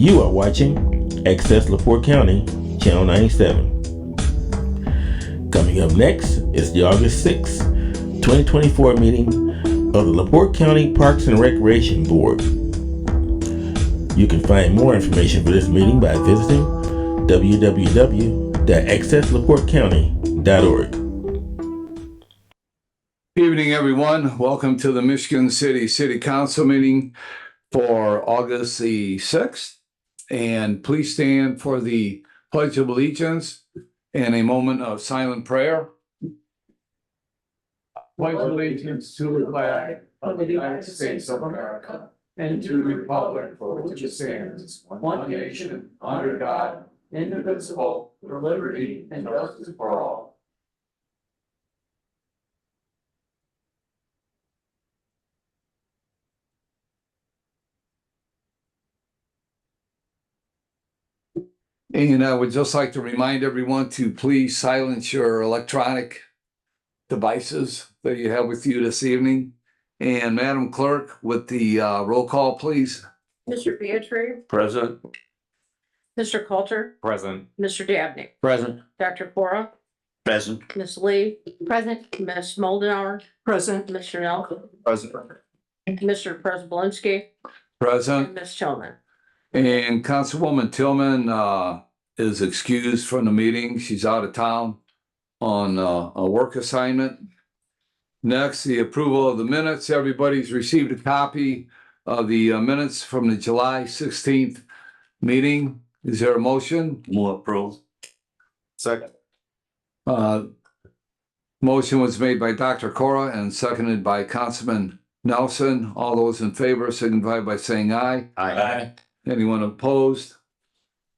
You are watching Access LaPorte County, Channel 97. Coming up next is the August 6, 2024 meeting of the LaPorte County Parks and Recreation Board. You can find more information for this meeting by visiting www.accesslaportecounty.org. Good evening, everyone. Welcome to the Michigan City Council meeting for August the 6th. And please stand for the Pledge of Allegiance and a moment of silent prayer. Pledge allegiance to the flag of the United States of America and to the republic for which it stands, one nation, under God, indivisible, for liberty and justice for all. And I would just like to remind everyone to please silence your electronic devices that you have with you this evening. And Madam Clerk, with the roll call, please. Mr. Beatrice, Present. Mr. Coulter, Present. Mr. Dabney, Present. Dr. Cora, Present. Ms. Lee, present, Ms. Moldenauer, Present. Mr. Nelson, Present. Mr. Prespolinski, Present. and Ms. Tillman. And Councilwoman Tillman is excused from the meeting. She's out of town on a work assignment. Next, the approval of the minutes. Everybody's received a copy of the minutes from the July 16th meeting. Is there a motion? Move approval. Second. Motion was made by Dr. Cora and seconded by Councilman Nelson. All those in favor signify by saying aye. Aye. Anyone opposed?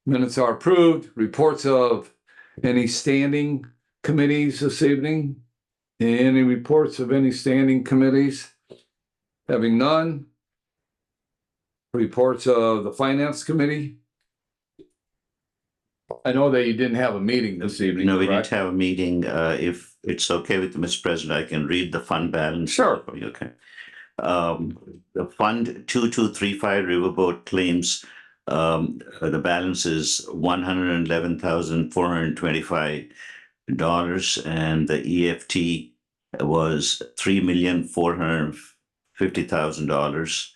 Minutes are approved. Reports of any standing committees this evening? Any reports of any standing committees? Having none. Reports of the Finance Committee? I know that you didn't have a meeting this evening. No, we didn't correct? have a meeting. If it's okay with Mr. President, I can read the fund balance. Sure. Okay. The fund 2235 Riverboat claims, the balance is $111,425, and the EFT was $3,450,000,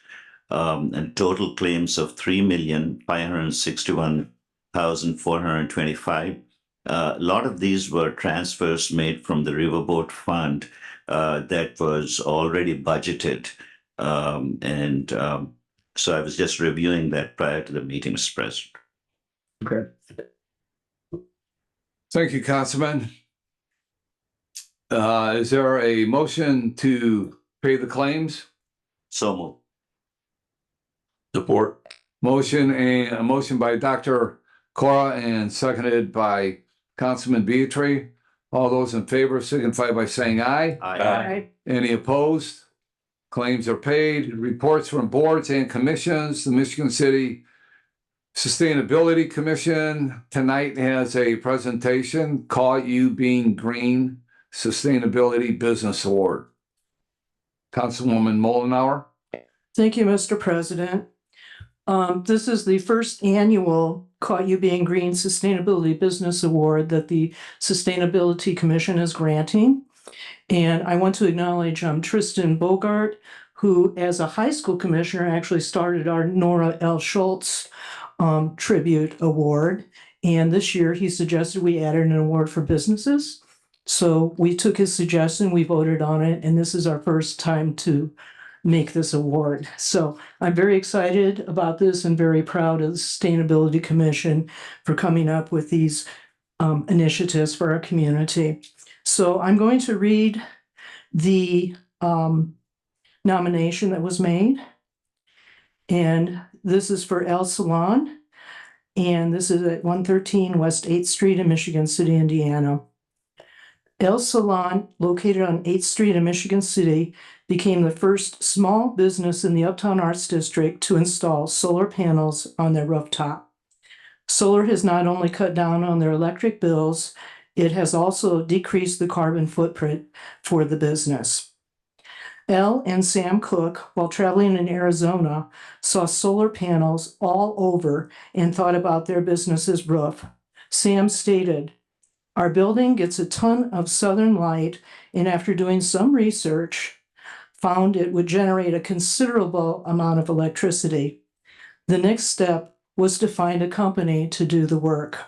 and total claims of $3,561,425. A lot of these were transfers made from the Riverboat Fund that was already budgeted. So I was just reviewing that prior to the meeting, Mr. President. Okay. Thank you, Councilman. Is there a motion to pay the claims? So moved. Support. Motion and a motion by Dr. Cora and seconded by Councilman Beatrice. All those in favor signify by saying aye. Aye. Any opposed? Claims are paid. Reports from boards and commissions. The Michigan City Sustainability Commission tonight has a presentation, Call You Being Green Sustainability Business Award. Councilwoman Moldenauer. Thank you, Mr. President. This is the first annual Caught You Being Green Sustainability Business Award that the Sustainability Commission is granting. And I want to acknowledge Tristan Bogart, who as a high school commissioner actually started our Nora L. Schultz Tribute Award. And this year he suggested we added an award for businesses. So we took his suggestion, we voted on it, and this is our first time to make this award. So I'm very excited about this and very proud of the Sustainability Commission for coming up with these initiatives for our community. So I'm going to read the nomination that was made. And this is for El Salon. And this is at 113 West 8th Street in Michigan City, Indiana. El Salon, located on 8th Street in Michigan City, became the first small business in the Uptown Arts District to install solar panels on their rooftop. Solar has not only cut down on their electric bills, it has also decreased the carbon footprint for the business. Elle and Sam Cook, while traveling in Arizona, saw solar panels all over and thought about their business's roof. Sam stated, "Our building gets a ton of southern light, and after doing some research, found it would generate a considerable amount of electricity. The next step was to find a company to do the work."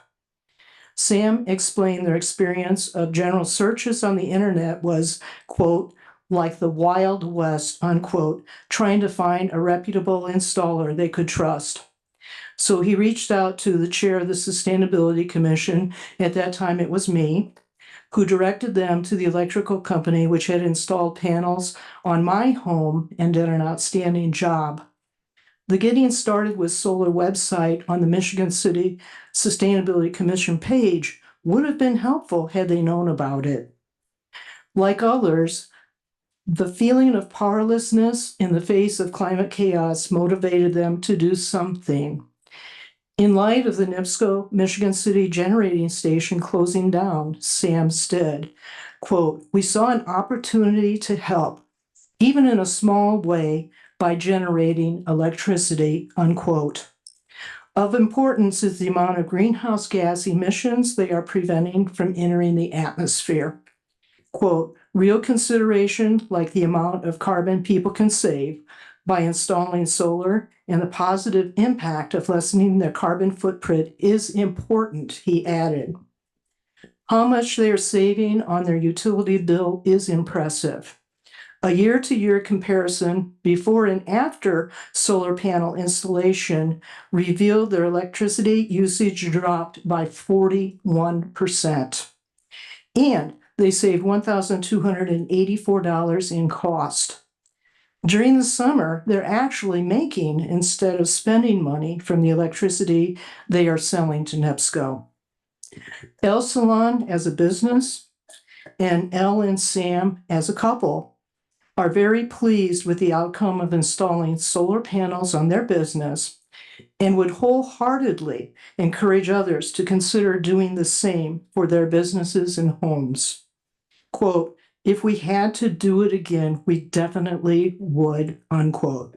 Sam explained their experience of general searches on the internet was, quote, "like the Wild West," unquote, trying to find a reputable installer they could trust. So he reached out to the chair of the Sustainability Commission, at that time it was me, who directed them to the electrical company which had installed panels on my home and did an outstanding job. The Getting Started with Solar website on the Michigan City Sustainability Commission page would have been helpful had they known about it. Like others, the feeling of powerlessness in the face of climate chaos motivated them to do something. In light of the NIPSCO Michigan City generating station closing down, Sam said, quote, "We saw an opportunity to help, even in a small way, by generating electricity," unquote. Of importance is the amount of greenhouse gas emissions they are preventing from entering the atmosphere. Quote, "Real consideration like the amount of carbon people can save by installing solar and the positive impact of lessening their carbon footprint is important," he added. How much they are saving on their utility bill is impressive. A year-to-year comparison before and after solar panel installation revealed their electricity usage dropped by 41%. And they saved $1,284 in cost. During the summer, they're actually making instead of spending money from the electricity they are selling to NIPSCO. El Salon as a business and Elle and Sam as a couple are very pleased with the outcome of installing solar panels on their business and would wholeheartedly encourage others to consider doing the same for their businesses and homes. Quote, "If we had to do it again, we definitely would," unquote.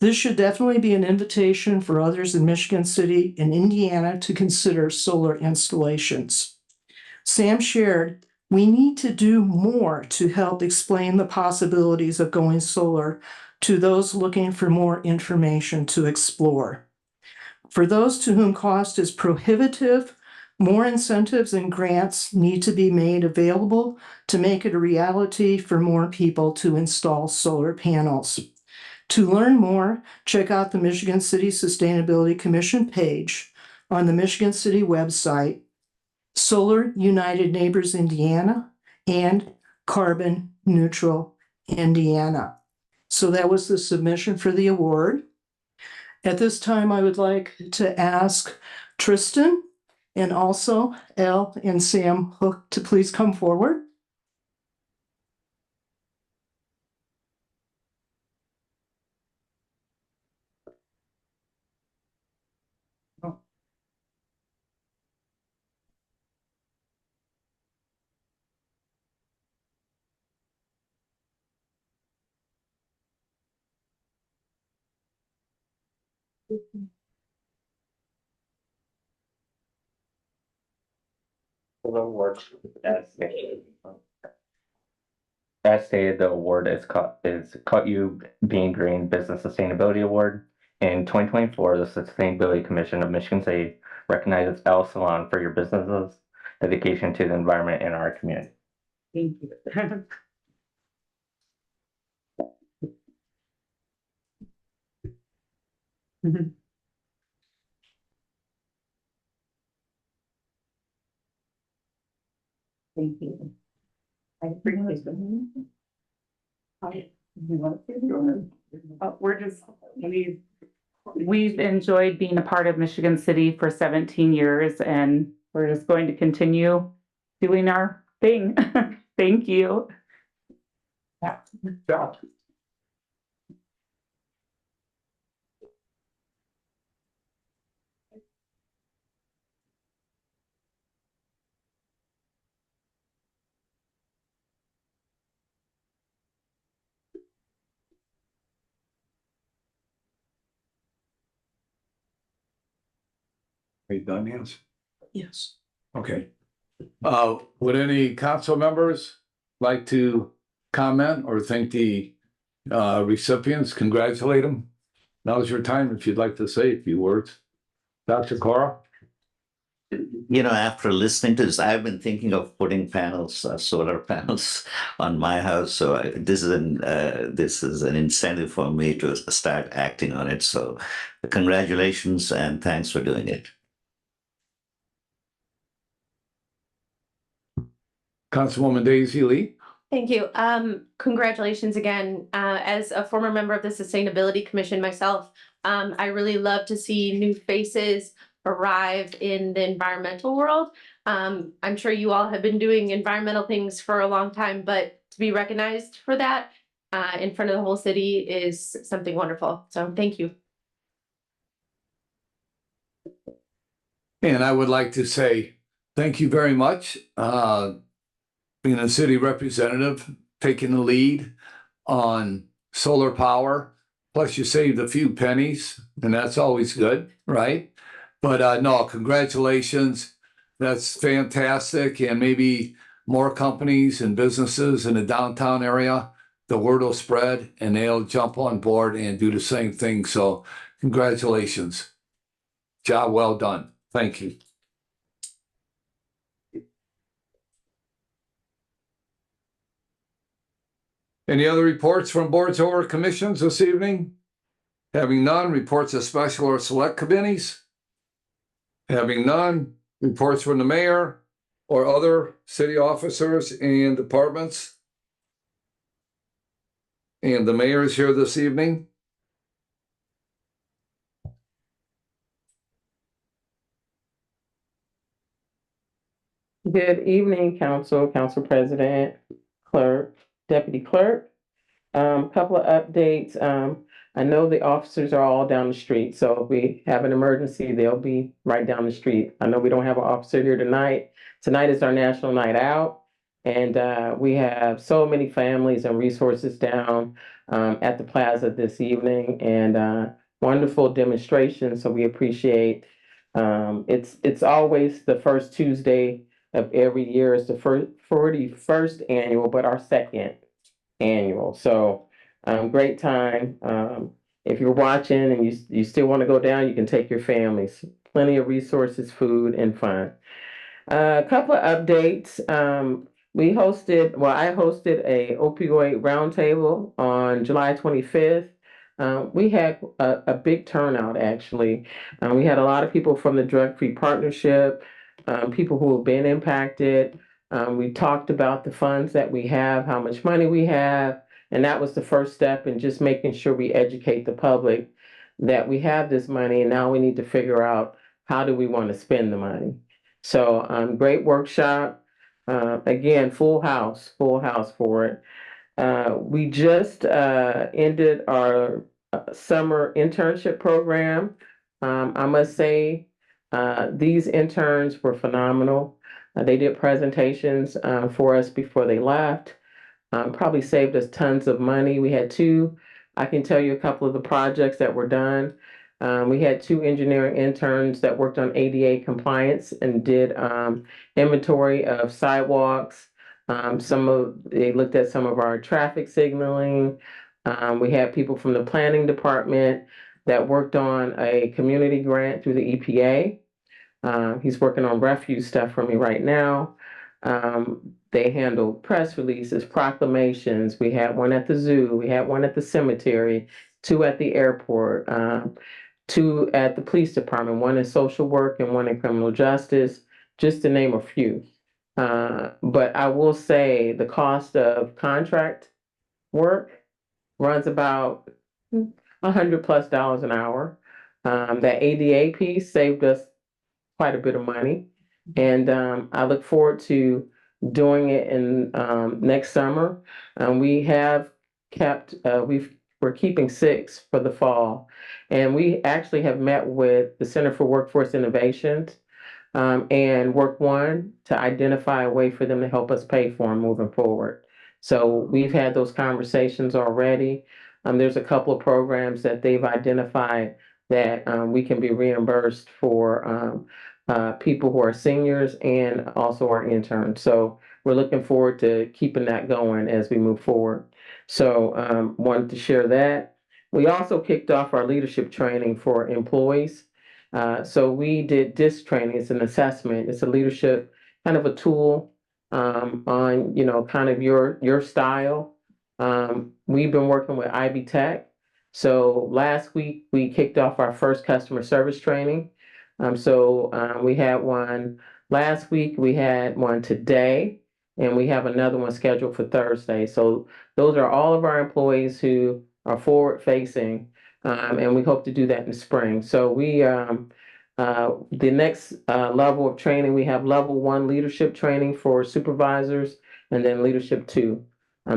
This should definitely be an invitation for others in Michigan City and Indiana to consider solar installations. Sam shared, "We need to do more to help explain the possibilities of going solar to those looking for more information to explore. For those to whom cost is prohibitive, more incentives and grants need to be made available to make it a reality for more people to install solar panels." To learn more, check out the Michigan City Sustainability Commission page on the Michigan City website, Solar United Neighbors Indiana, and Carbon Neutral Indiana. So that was the submission for the award. At this time, I would like to ask Tristan and also Elle and Sam Hook to please come forward. The award, as stated, the award is Cut You Being Green Business Sustainability Award. In 2024, the Sustainability Commission of Michigan City recognizes El Salon for your business's dedication to the environment and our community. Thank you. Thank you. I appreciate it. We've enjoyed being a part of Michigan City for 17 years, and we're just going to continue doing our thing. Thank you. Yeah, good job. Are you done, Hans? Yes. Okay. Would any council members like to comment or thank the recipients, congratulate them? Now's your time if you'd like to say a few words. Dr. Cora? You know, after listening to this, I've been thinking of putting panels, solar panels on my house. So this is an incentive for me to start acting on it. So congratulations and thanks for doing it. Councilwoman Daisy Lee? Thank you. Congratulations again. As a former member of the Sustainability Commission myself, I really love to see new faces arrive in the environmental world. I'm sure you all have been doing environmental things for a long time, but to be recognized for that in front of the whole city is something wonderful. So thank you. And I would like to say thank you very much. Being a city representative, taking the lead on solar power. Plus you saved a few pennies and that's always good, right? But no, congratulations. That's fantastic. And maybe more companies and businesses in the downtown area, the word will spread and they'll jump on board and do the same thing. So congratulations. Job well done. Thank you. Any other reports from boards or commissions this evening? Having none, reports of special or select committees? Having none, reports from the mayor or other city officers and departments? And the mayor is here this evening. Good evening, council president, clerk, deputy clerk. Couple of updates. I know the officers are all down the street, so if we have an emergency, they'll be right down the street. I know we don't have an officer here tonight. Tonight is our national night out, and we have so many families and resources down at the plaza this evening, and wonderful demonstration. So we appreciate. It's always the first Tuesday of every year. It's the 41st annual, but our second annual. So great time. If you're watching and you still want to go down, you can take your families. Plenty of resources, food, and fun. A couple of updates. I hosted a opioid roundtable on July 25th. We had a big turnout, actually. We had a lot of people from the Drug Free Partnership, people who have been impacted. We talked about the funds that we have, how much money we have, and that was the first step in just making sure we educate the public that we have this money, and now we need to figure out how do we want to spend the money. So great workshop. Again, full house for it. We just ended our summer internship program. I must say, these interns were phenomenal. They did presentations for us before they left. Probably saved us tons of money. We had I can tell you a couple of the projects that were done. We had 2 engineering interns that worked on ADA compliance and did inventory of sidewalks. They looked at some of our traffic signaling. We had people from the planning department that worked on a community grant through the EPA. He's working on refuse stuff for me right now. They handled press releases, proclamations. We had one at the zoo. We had one at the cemetery, 2 at the airport, 2 at the police department, 1 in social work and 1 in criminal justice, just to name a few. But I will say the cost of contract work runs about $100+ an hour. That ADA piece saved us quite a bit of money. And I look forward to doing it in next summer. We have kept, we're keeping 6 for the fall. And we actually have met with the Center for Workforce Innovations and Work One to identify a way for them to help us pay for them moving forward. So we've had those conversations already. There's a couple of programs that they've identified that we can be reimbursed for people who are seniors and also our interns. So we're looking forward to keeping that going as we move forward. So wanted to share that. We also kicked off our leadership training for employees. So we did DISC training. It's an assessment. It's a leadership kind of a tool on, you know, kind of your style. We've been working with IB Tech. So last week we kicked off our first customer service training. We had one last week, we had one today, and we have another one scheduled for Thursday. So those are all of our employees who are forward facing, and we hope to do that in the spring. So the next level of training, we have level 1 leadership training for supervisors, and then leadership 2.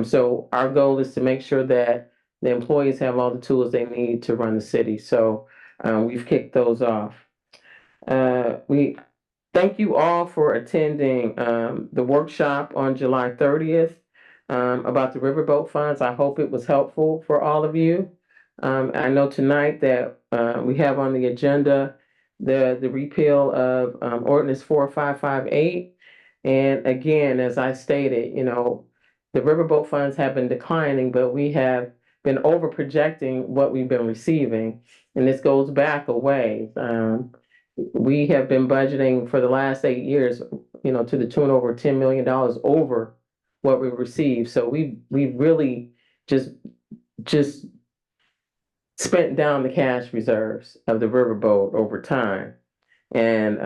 So our goal is to make sure that the employees have all the tools they need to run the city. So we've kicked those off. We thank you all for attending the workshop on July 30th about the riverboat funds. I hope it was helpful for all of you. I know tonight that we have on the agenda the repeal of ordinance 4558. And again, as I stated, you know, the riverboat funds have been declining, but we have been over projecting what we've been receiving. And this goes back a way. We have been budgeting for the last 8 years, you know, to the tune over $10 million over what we received. So we really just spent down the cash reserves of the riverboat over time. And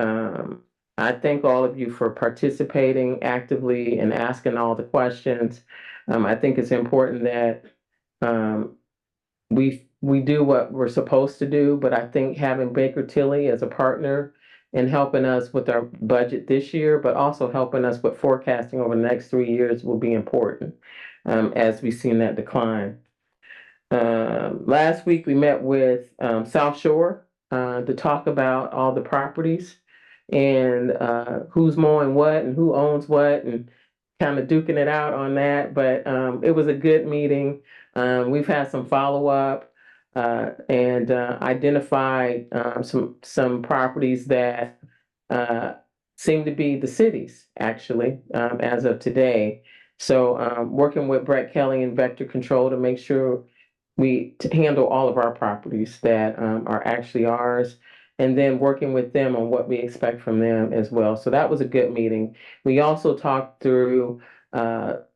I thank all of you for participating actively and asking all the questions. I think it's important that we do what we're supposed to do, but I think having Baker Tilly as a partner and helping us with our budget this year, but also helping us with forecasting over the next 3 years will be important as we've seen that decline. Last week we met with South Shore to talk about all the properties and who's mowing what and who owns what and kind of duking it out on that. But it was a good meeting. We've had some follow-up and identified some properties that seem to be the city's actually as of today. So working with Brett Kelly and Vector Control to make sure we handle all of our properties that are actually ours, and then working with them on what we expect from them as well. So that was a good meeting. We also talked through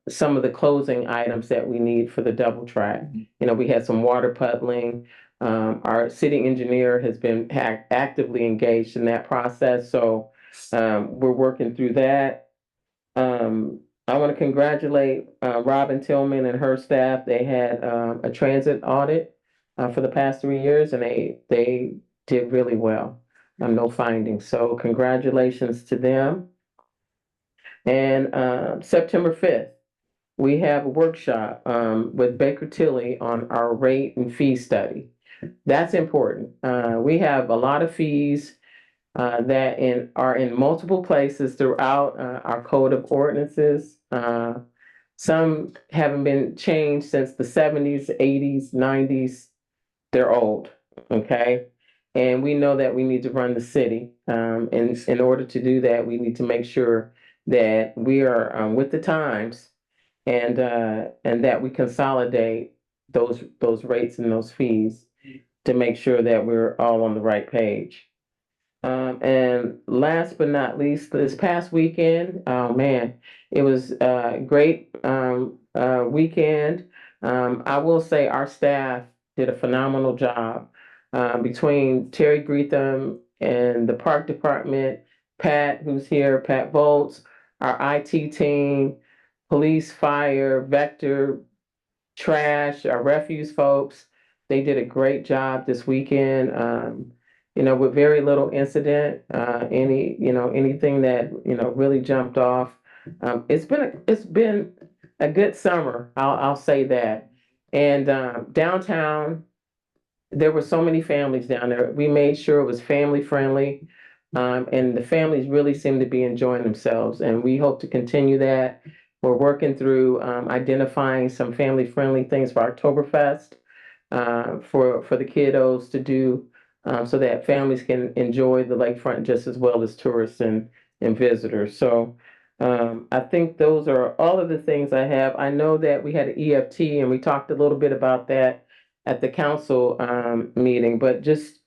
some of the closing items that we need for the double track. You know, we had some water puddling. Our city engineer has been actively engaged in that process. So we're working through that. I want to congratulate Robin Tillman and her staff. They had a transit audit for the past 3 years, and they did really well. No findings. So congratulations to them. And September 5th, we have a workshop with Baker Tilly on our rate and fee study. That's important. We have a lot of fees that are in multiple places throughout our code of ordinances. Some haven't been changed since the 70s, 80s, 90s. They're old, okay? And we know that we need to run the city. And in order to do that, we need to make sure that we are with the times and that we consolidate those rates and those fees to make sure that we're all on the right page. And last but not least, this past weekend, oh man, it was a great weekend. I will say our staff did a phenomenal job between Terry Greetham and the park department, Pat, who's here, Pat Volts, our IT team, police, fire, Vector, trash, our refuse folks. They did a great job this weekend. You know, with very little incident, anything that, really jumped off. It's been a good summer. I'll say that. And downtown, there were so many families down there. We made sure it was family friendly. And the families really seem to be enjoying themselves. And we hope to continue that. We're working through identifying some family friendly things for Oktoberfest, for the kiddos to do so that families can enjoy the lakefront just as well as tourists and visitors. So I think those are all of the things I have. I know that we had an EFT and we talked a little bit about that at the council meeting, but just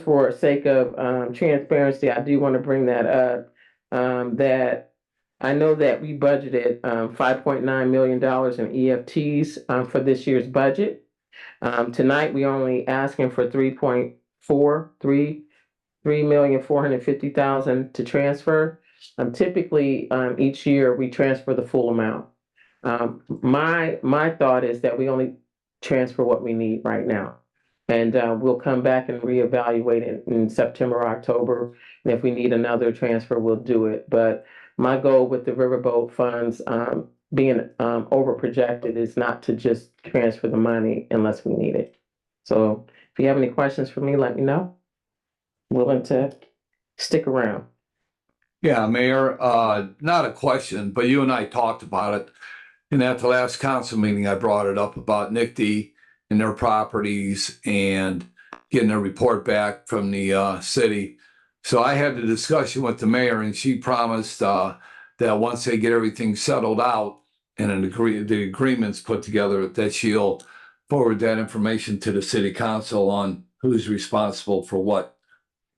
for sake of transparency, I do want to bring that up. That I know that we budgeted $5.9 million in EFTs for this year's budget. Tonight, we only asking for 3.450,000 to transfer. Typically, each year we transfer the full amount. My thought is that we only transfer what we need right now. And we'll come back and reevaluate it in September, or October. And if we need another transfer, we'll do it. But my goal with the riverboat funds being over projected is not to just transfer the money unless we need it. So if you have any questions for me, let me know. Willing to stick around. Yeah, Mayor, not a question, but you and I talked about it. And at the last council meeting, I brought it up about NICD and their properties and getting a report back from the city. So I had the discussion with the mayor and she promised that once they get everything settled out and the agreements put together, that she'll forward that information to the city council on who's responsible for what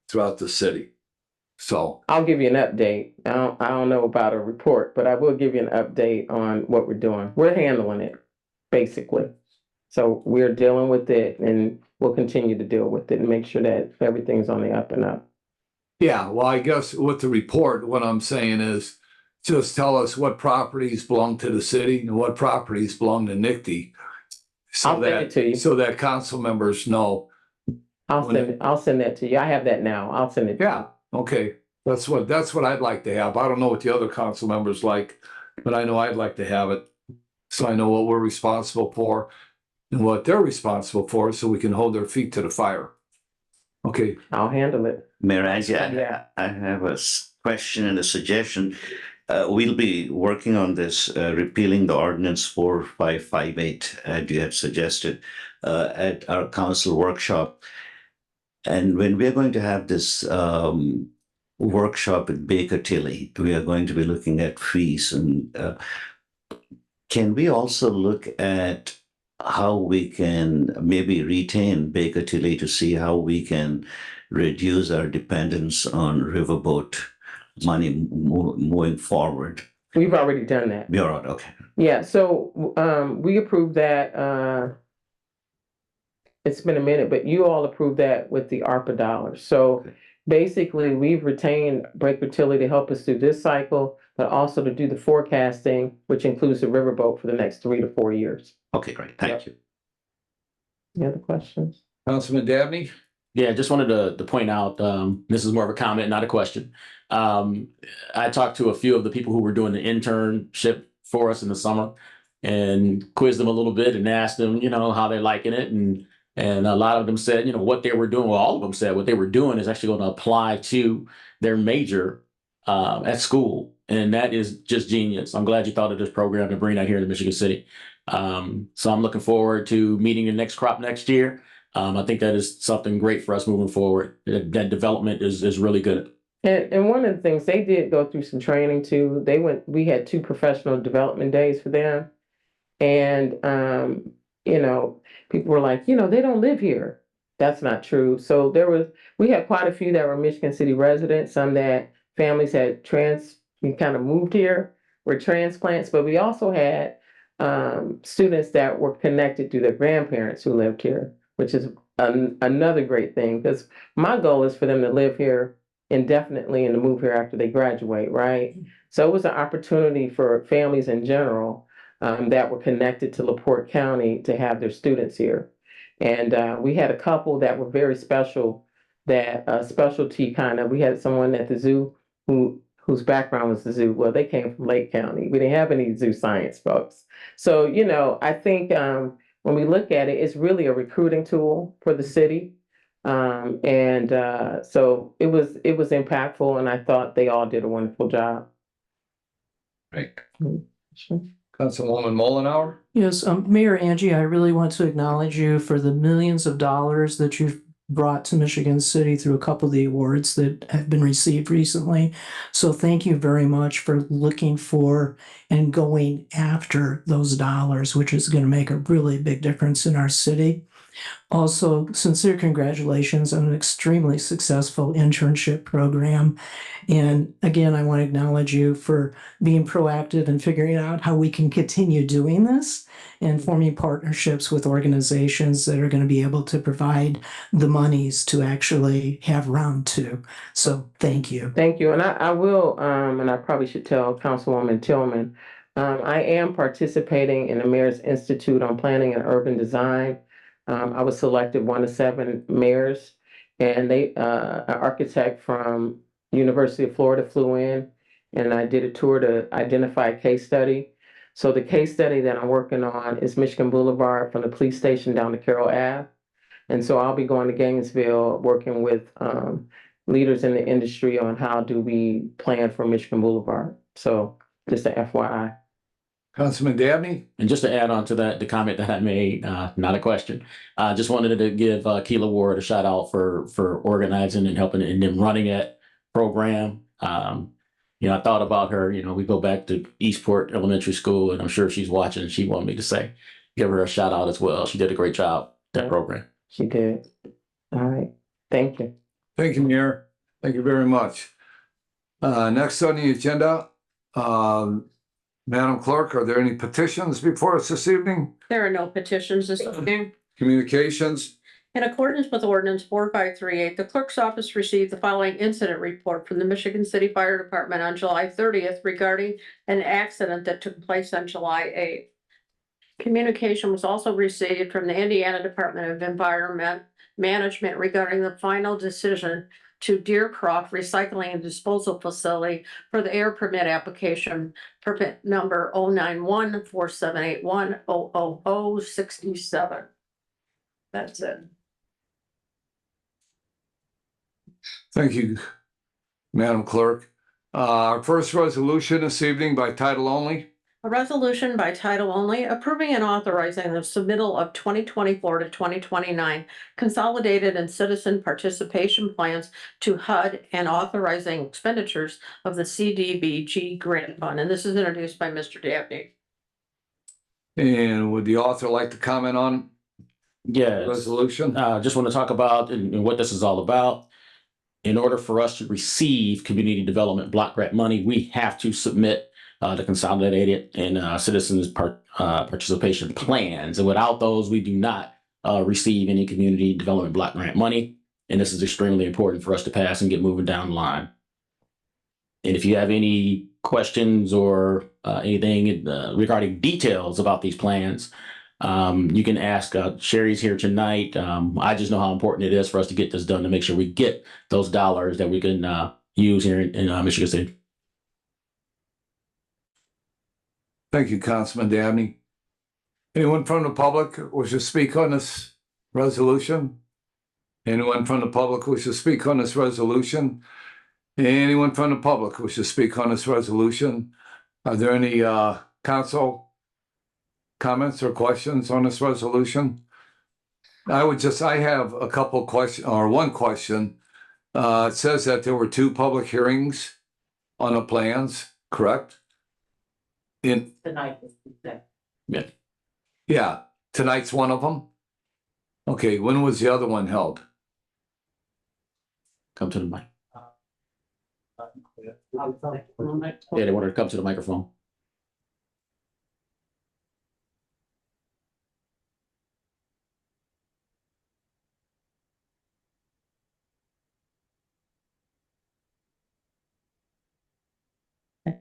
throughout the city. So I'll give you an update. I don't know about a report, but I will give you an update on what we're doing. We're handling it, basically. So we're dealing with it and we'll continue to deal with it and make sure that everything's on the up and up. yeah, well, I guess with the report, what I'm saying is just tell us what properties belong to the city and what properties belong to NICD. I'll send it to you. So that council members know. I'll send that to you. I have that now. I'll send it. Yeah, okay. That's what I'd like to have. I don't know what the other council members like, but I know I'd like to have it. So I know what we're responsible for and what they're responsible for, so we can hold their feet to the fire. Okay, I'll handle it. Mayor Angie, Yeah. I have a question and a suggestion. We'll be working on this, repealing the ordinance 4558, as you had suggested, at our council workshop. And when we're going to have this workshop at Baker Tilly, we are going to be looking at fees. And can we also look at how we can maybe retain Baker Tilly to see how we can reduce our dependence on riverboat money moving forward? We've already done that. You're right, okay. Yeah, so we approved that. It's been a minute, but you all approved that with the ARPA dollars. So basically, we've retained Baker Tilly to help us through this cycle, but also to do the forecasting, which includes the riverboat for the next 3 to 4 years. Okay, great. Thank you. Any other questions? Councilman Dabney? Yeah, just wanted to point out, this is more of a comment, not a question. I talked to a few of the people who were doing the internship for us in the summer and quizzed them a little bit and asked them, how they're liking it. And a lot of them said, what they were doing, well, all of them said what they were doing is actually going to apply to their major at school. And that is just genius. I'm glad you thought of this program and bring that here to Michigan City. So I'm looking forward to meeting the next crop next year. I think that is something great for us moving forward. That development is really good. And one of the things, they did go through some training too. We had 2 professional development days for them. And, people were like, they don't live here. That's not true. So we had quite a few that were Michigan City residents, some that families had kind of moved here, were transplants, but we also had students that were connected to their grandparents who lived here, which is another great thing, because my goal is for them to live here indefinitely and to move here after they graduate, right? So it was an opportunity for families in general that were connected to LaPorte County to have their students here. And we had a couple that were very special, that specialty we had someone at the zoo whose background was the zoo. Well, they came from Lake County. We didn't have any zoo science folks. So, I think when we look at it, it's really a recruiting tool for the city. So it was impactful, and I thought they all did a wonderful job. Right. Sure. Councilwoman Mullenhour? Yes, Mayor Angie, I really want to acknowledge you for the millions of dollars that you've brought to Michigan City through a couple of the awards that have been received recently. So thank you very much for looking for and going after those dollars, which is going to make a really big difference in our city. Also, sincere congratulations on an extremely successful internship program. And again, I want to acknowledge you for being proactive and figuring out how we can continue doing this and forming partnerships with organizations that are going to be able to provide the monies to actually have round two. So thank you. Thank you. And I will, and I probably should tell Councilwoman Tillman, I am participating in the Mayor's Institute on Planning and Urban Design. I was selected one of 7 mayors, and an architect from University of Florida flew in, and I did a tour to identify a case study. So the case study that I'm working on is Michigan Boulevard from the police station down to Carroll Ave. And so I'll be going to Gainesville, working with leaders in the industry on how do we plan for Michigan Boulevard. So just a FYI. Councilman Dabney? And just to add on to that, the comment that I made, not a question. Just wanted to give Keela Ward a shout out for organizing and helping and then running that program. I thought about her, we go back to Eastport Elementary School, and I'm sure she's watching, and she wanted me to give her a shout out as well. She did a great job, that program. She did. All right. Thank you. Thank you, Mayor. Thank you very much. Next on the agenda, Madam Clerk, are there any petitions before us this evening? There are no petitions this evening. Communications? In accordance with ordinance 4538, the clerk's office received the following incident report from the Michigan City Fire Department on July 30th regarding an accident that took place on July 8th. Communication was also received from the Indiana Department of Environment Management regarding the final decision to Deercroft Recycling and Disposal Facility for the air permit application, permit number 091-4781-00067. That's it. Thank you, Madam Clerk. Our first resolution this evening by title only. A resolution by title only approving and authorizing the submittal of 2024 to 2029 consolidated and citizen participation plans to HUD and authorizing expenditures of the CDBG grant fund. And this is introduced by Mr. Dabney. And would the author like to comment on Yes. resolution? Just want to talk about and what this is all about. In order for us to receive community development block grant money, we have to submit the consolidated and citizens participation plans. And without those, we do not receive any community development block grant money. And this is extremely important for us to pass and get moving down the line. And if you have any questions or anything regarding details about these plans, you can ask. Sherry's here tonight. I just know how important it is for us to get this done to make sure we get those dollars that we can use here in Michigan City. Thank you, Councilman Dabney. Anyone from the public wish to speak on this resolution? Anyone from the public wish to speak on this resolution? Anyone from the public wish to speak on this resolution? Are there any council comments or questions on this resolution? I have a couple questions, or one question. It says that there were 2 public hearings on the plans, correct? Tonight. Yeah, tonight's one of them? Okay, when was the other one held? Come to the mic. Yeah, they wanted to come to the microphone.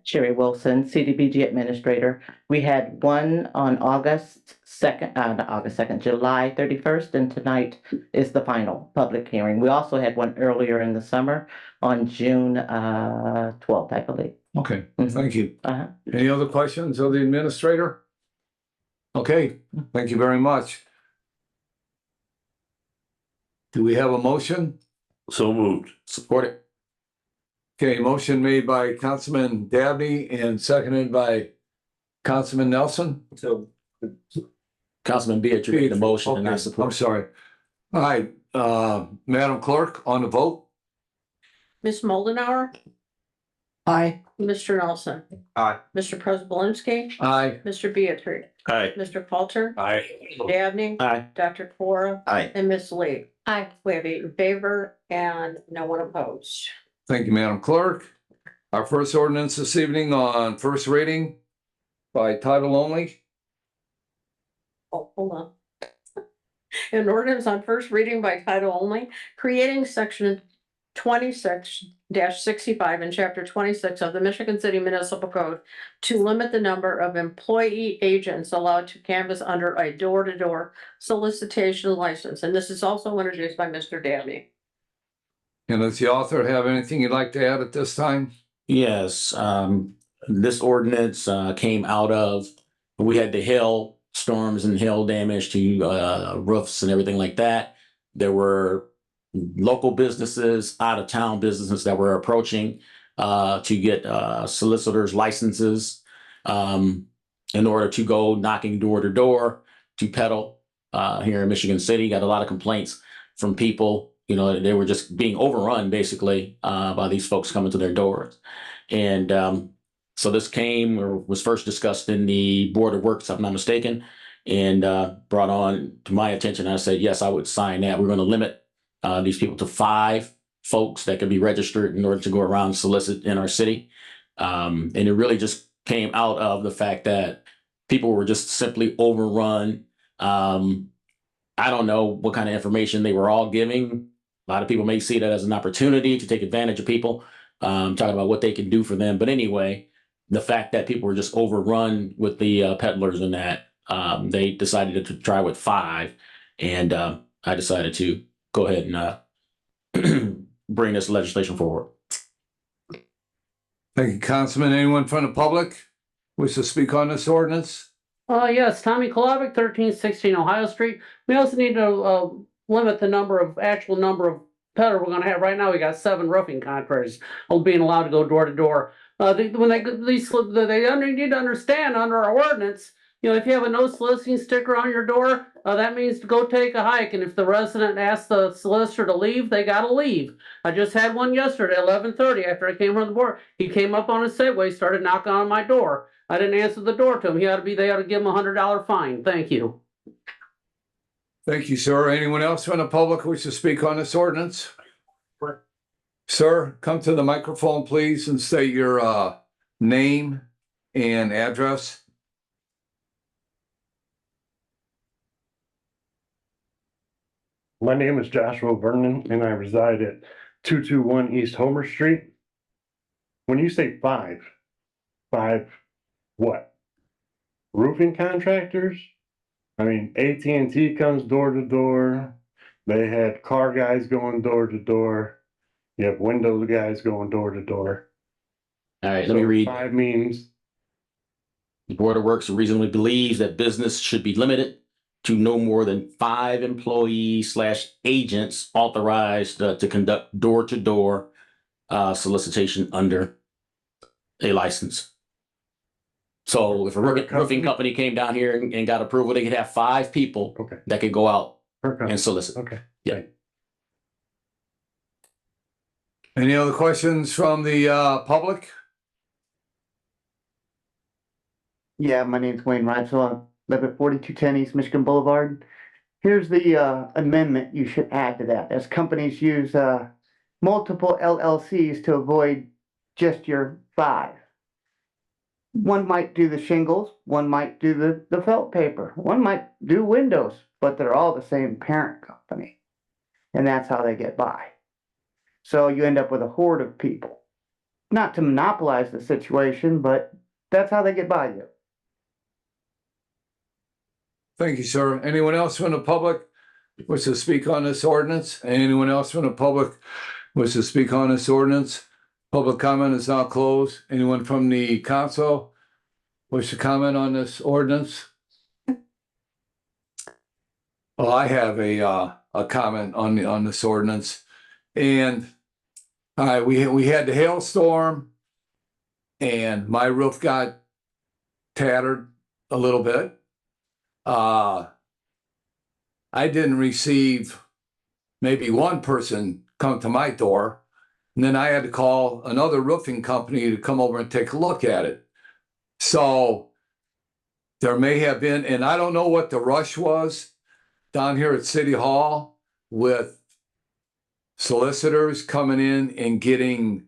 Sherry Wilson, CDBG Administrator. We had one on July 31st, and tonight is the final public hearing. We also had one earlier in the summer on June 12th, I believe. Okay, Mhm. thank you. Uh-huh. Any other questions of the administrator? Okay, thank you very much. Do we have a motion? So moved. Support it. Okay, motion made by Councilman Dabney and seconded by Councilman Nelson. So Councilman Beatrice made the motion and I Okay, I'm support. sorry. All right, Madam Clerk, on the vote? Ms. Moldenauer, Aye. Mr. Nelson, Aye. Mr. Preselinski, Aye. Mr. Beatrice, Aye. Mr. Coulter, Aye. Dabney, Aye. Dr. Cora, Aye. and Ms. Lee. Aye. We have 8 in favor and no one opposed. Thank you, Madam Clerk. Our first ordinance this evening on first reading by title only. Oh, hold on. An ordinance on first reading by title only, creating section 26-65 in chapter 26 of the Michigan City Municipal Code to limit the number of employee agents allowed to canvass under a door-to-door solicitation license. And this is also introduced by Mr. Dabney. And does the author have anything you'd like to add at this time? Yes, this ordinance came out of, we had the hail storms and hail damage to roofs and everything like that. There were local businesses, out of town businesses that were approaching to get solicitors' licenses in order to go knocking door to door to peddle here in Michigan City. Got a lot of complaints from people. You know, they were just being overrun basically by these folks coming to their doors. And so this came or was first discussed in the Board of Works, if I'm not mistaken, and brought on to my attention. I said, yes, I would sign that. We're going to limit these people to 5 folks that can be registered in order to go around and solicit in our city. And it really just came out of the fact that people were just simply overrun. I don't know what kind of information they were all giving. A lot of people may see that as an opportunity to take advantage of people, talking about what they can do for them. But anyway, the fact that people were just overrun with the peddlers and that, they decided to try with 5. And I decided to go ahead and bring this legislation forward. Thank you, Councilman. Anyone from the public wish to speak on this ordinance? Yes, Tommy Kolovic, 1316 Ohio Street. We also need to limit the actual number of peddlers we're gonna have. Right now, we got 7 roofing contractors being allowed to go door to door. They need to understand under our ordinance, you know, if you have a no soliciting sticker on your door, that means to go take a hike. And if the resident asks the solicitor to leave, they gotta leave. I just had one yesterday, 11:30, after I came from the board. He came up on his Segway, started knocking on my door. I didn't answer the door to him. They ought to give him a $100 fine. Thank you. Thank you, sir. Anyone else from the public wish to speak on this ordinance? Sir, come to the microphone, please, and state your name and address. My name is Joshua Vernon, and I reside at 221 East Homer Street. When you say 5 what? Roofing contractors? I mean, AT&T comes door to door. They had car guys going door to door. You have windows guys going door to door. All right, let me read. 5 means The Board of Works reasonably believes that business should be limited to no more than 5 employees/agents authorized to conduct door-to-door solicitation under a license. So if a roofing company came down here and got approval, they could have 5 people that could go out and solicit. Okay. Yeah. Any other questions from the public? Yeah, my name's Wayne Reitzel. I live at 4210 East Michigan Boulevard. Here's the amendment you should add to that. As companies use multiple LLCs to avoid just your 5. One might do the shingles, one might do the felt paper, one might do windows, but they're all the same parent company. And that's how they get by. So you end up with a horde of people. Not to monopolize the situation, but that's how they get by you. Thank you, sir. Anyone else from the public wish to speak on this ordinance? Anyone else from the public wish to speak on this ordinance? Public comment is now closed. Anyone from the council wish to comment on this ordinance? Well, I have a comment on this ordinance. And all right, we had the hailstorm and my roof got tattered a little bit. I didn't receive maybe one person come to my door. And then I had to call another roofing company to come over and take a look at it. So there may have been, and I don't know what the rush was down here at City Hall with solicitors coming in and getting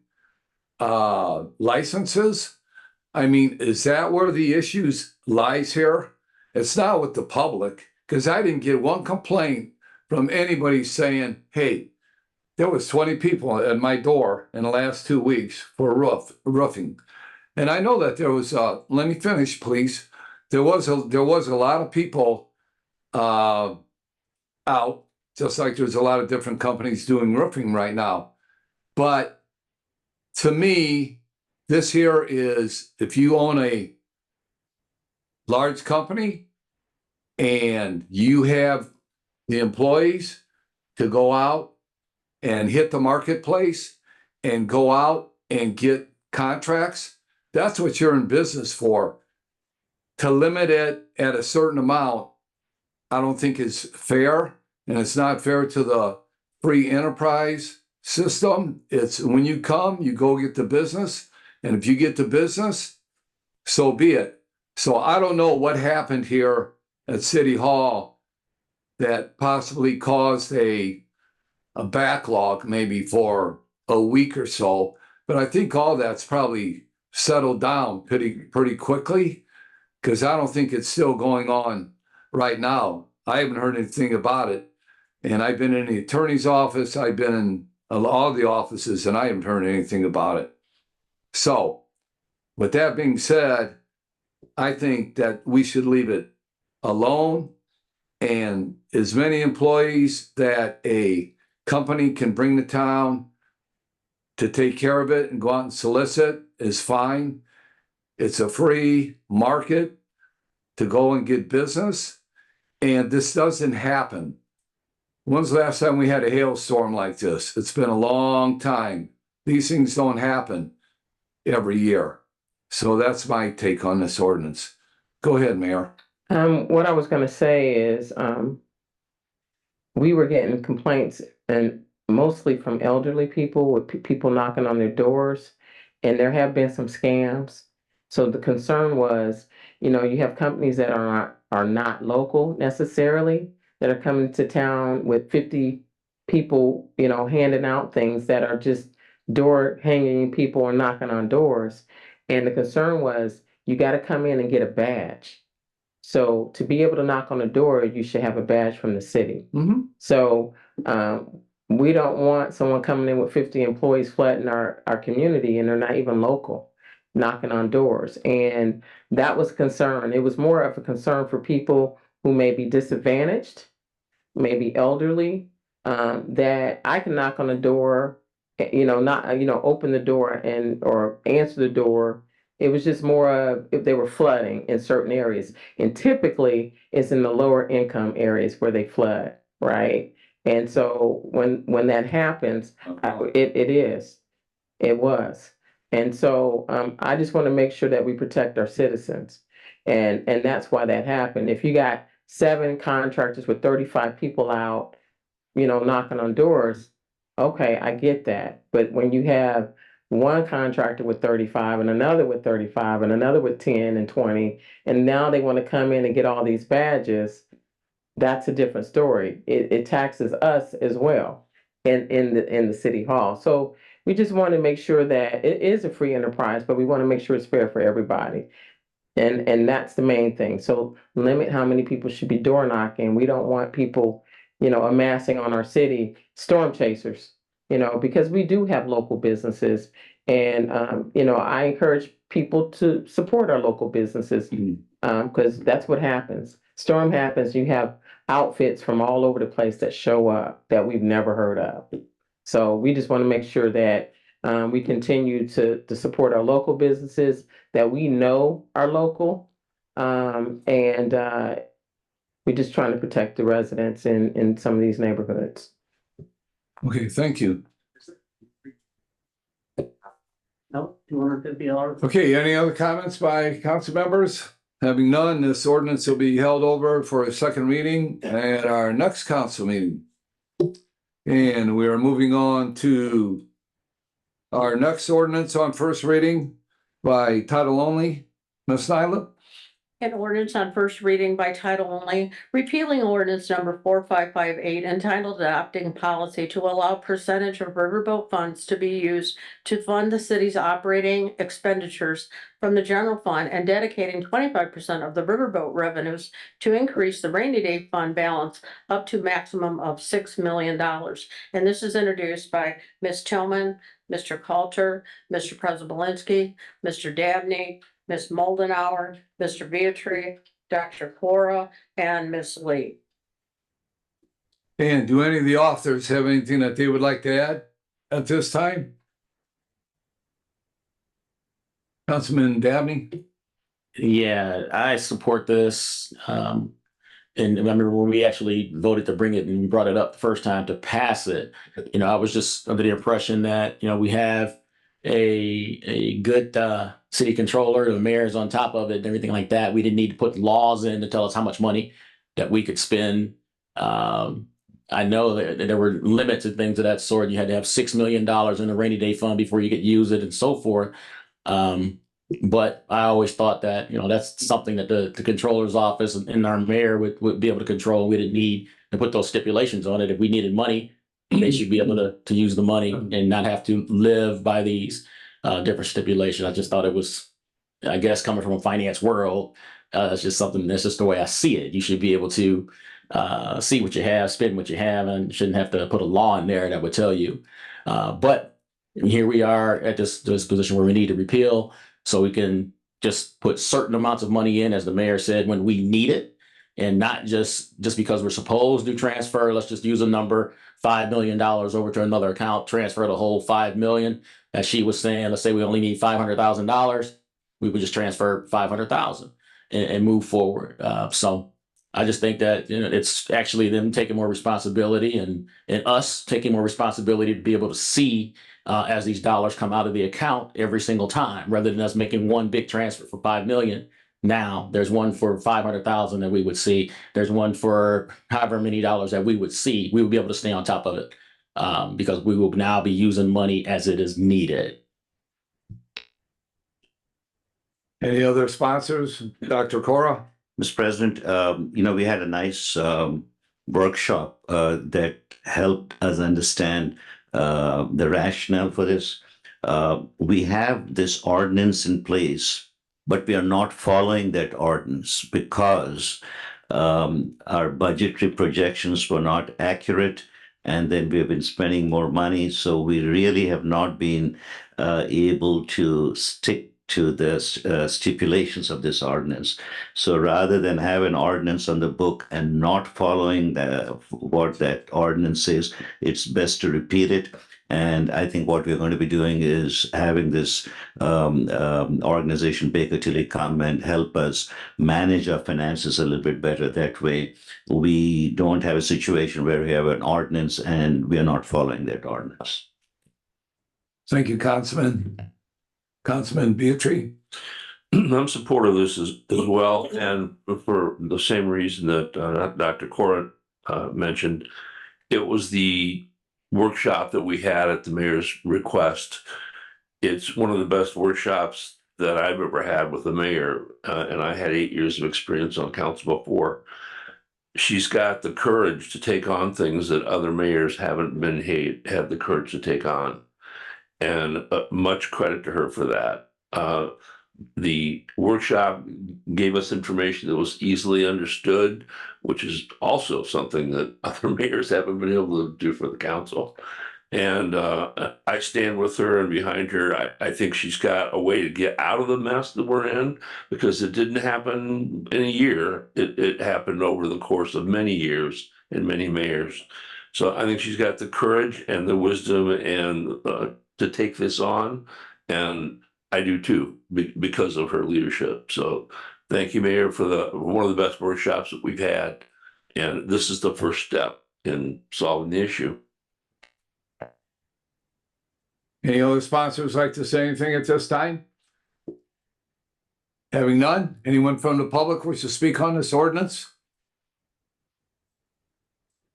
licenses. I mean, is that where the issues lies here? It's not with the public, because I didn't get one complaint from anybody saying, hey, there was 20 people at my door in the last 2 weeks for roofing. And I know that there was, let me finish, please. There was a lot of people out, just like there's a lot of different companies doing roofing right now. But to me, this here is, if you own a large company and you have the employees to go out and hit the marketplace and go out and get contracts, that's what you're in business for. To limit it at a certain amount, I don't think is fair, and it's not fair to the free enterprise system. It's when you come, you go get the business, and if you get the business, so be it. So I don't know what happened here at City Hall that possibly caused a backlog maybe for a week or so, but I think all that's probably settled down pretty quickly, because I don't think it's still going on right now. I haven't heard anything about it, and I've been in the attorney's office, I've been in all the offices, and I haven't heard anything about it. So with that being said, I think that we should leave it alone, and as many employees that a company can bring to town to take care of it and go out and solicit is fine. It's a free market to go and get business, and this doesn't happen. When's the last time we had a hailstorm like this? It's been a long time. These things don't happen every year. So that's my take on this ordinance. Go ahead, Mayor. What I was gonna say is, we were getting complaints, and mostly from elderly people, with people knocking on their doors, and there have been some scams. So the concern was, you have companies that are not local necessarily, that are coming to town with 50 people, handing out things that are just door hanging people or knocking on doors. And the concern was, you got to come in and get a badge. So to be able to knock on the door, you should have a badge from the city. So we don't want someone coming in with 50 employees flooding our community, and they're not even local, knocking on doors. And that was a concern. It was more of a concern for people who may be disadvantaged, maybe elderly, that I can knock on the door, open the door or answer the door. It was just more of if they were flooding in certain areas. And typically it's in the lower income areas where they flood, right? And so when that happens, it was. And so I just want to make sure that we protect our citizens. And that's why that happened. If you got 7 contractors with 35 people out, knocking on doors, okay, I get that. But when you have one contractor with 35 and another with 35 and another with 10 and 20, and now they want to come in and get all these badges, that's a different story. It taxes us as well in the city hall. So we just want to make sure that it is a free enterprise, but we want to make sure it's fair for everybody. And that's the main thing. So limit how many people should be door knocking. We don't want people, amassing on our city, storm chasers, because we do have local businesses. And, I encourage people to support our local businesses, because that's what happens. Storm happens, you have outfits from all over the place that show up that we've never heard of. So we just want to make sure that we continue to support our local businesses that we know are local. And we're just trying to protect the residents in some of these neighborhoods. Okay, thank you. No, $250. Okay, any other comments by council members? Having none, this ordinance will be held over for a second reading at our next council meeting. And we are moving on to our next ordinance on first reading by title only. Ms. Nyla? An ordinance on first reading by title only, repealing ordinance number 4558 entitled adopting policy to allow percentage of riverboat funds to be used to fund the city's operating expenditures from the general fund and dedicating 25% of the riverboat revenues to increase the rainy day fund balance up to maximum of $6 million. And this is introduced by Ms. Tillman, Mr. Coulter, Mr. Preselinski, Mr. Dabney, Ms. Moldenauer, Mr. Beatrice, Dr. Cora, and Ms. Lee. And do any of the authors have anything that they would like to add at this time? Councilman Dabney? Yeah, I support this. And I remember when we actually voted to bring it and we brought it up the first time to pass it, you know, I was just under the impression that, you know, we have a good city controller, the mayor's on top of it and everything like that. We didn't need to put laws in to tell us how much money that we could spend. I know that there were limits and things of that sort. You had to have $6 million in a rainy day fund before you could use it and so forth. But I always thought that, you know, that's something that the controller's office and our mayor would be able to control. We didn't need to put those stipulations on it. If we needed money, they should be able to use the money and not have to live by these different stipulations. I just thought it was, I guess, coming from a finance world, it's just something, that's just the way I see it. You should be able to see what you have, spend what you have, and shouldn't have to put a law in there that would tell you. But here we are at this position where we need to repeal, so we can just put certain amounts of money in, as the mayor said, when we need it, and not just because we're supposed to transfer. Let's just use a number, $5 million over to another account, transfer the whole $5 million. As she was saying, let's say we only need $500,000, we would just transfer $500,000 and move forward. So I just think that, you know, it's actually them taking more responsibility and us taking more responsibility to be able to see as these dollars come out of the account every single time, rather than us making one big transfer for $5 million. Now there's one for 500,000 that we would see. There's one for however many dollars that we would see. We would be able to stay on top of it because we will now be using money as it is needed. Any other sponsors? Dr. Cora? Mr. President, you know, we had a nice workshop that helped us understand the rationale for this. We have this ordinance in place, but we are not following that ordinance because our budgetary projections were not accurate, and then we have been spending more money. So we really have not been able to stick to the stipulations of this ordinance. So rather than have an ordinance on the book and not following what that ordinance says, it's best to repeat it. And I think what we're going to be doing is having this organization, Baker Tilly, come and help us manage our finances a little bit better. That way, we don't have a situation where we have an ordinance and we are not following that ordinance. Thank you, Councilman. Councilman Beatrice? I'm supportive of this as well, and for the same reason that Dr. Cora mentioned. It was the workshop that we had at the mayor's request. It's one of the best workshops that I've ever had with the mayor, and I had 8 years of experience on council before. She's got the courage to take on things that other mayors haven't had the courage to take on, and much credit to her for that. The workshop gave us information that was easily understood, which is also something that other mayors haven't been able to do for the council. And I stand with her and behind her. I think she's got a way to get out of the mess that we're in, because it didn't happen in a year. It happened over the course of many years and many mayors. So I think she's got the courage and the wisdom and to take this on. And I do too, because of her leadership. So thank you, Mayor, for one of the best workshops that we've had. And this is the first step in solving the issue. Any other sponsors like to say anything at this time? Having none, anyone from the public wish to speak on this ordinance?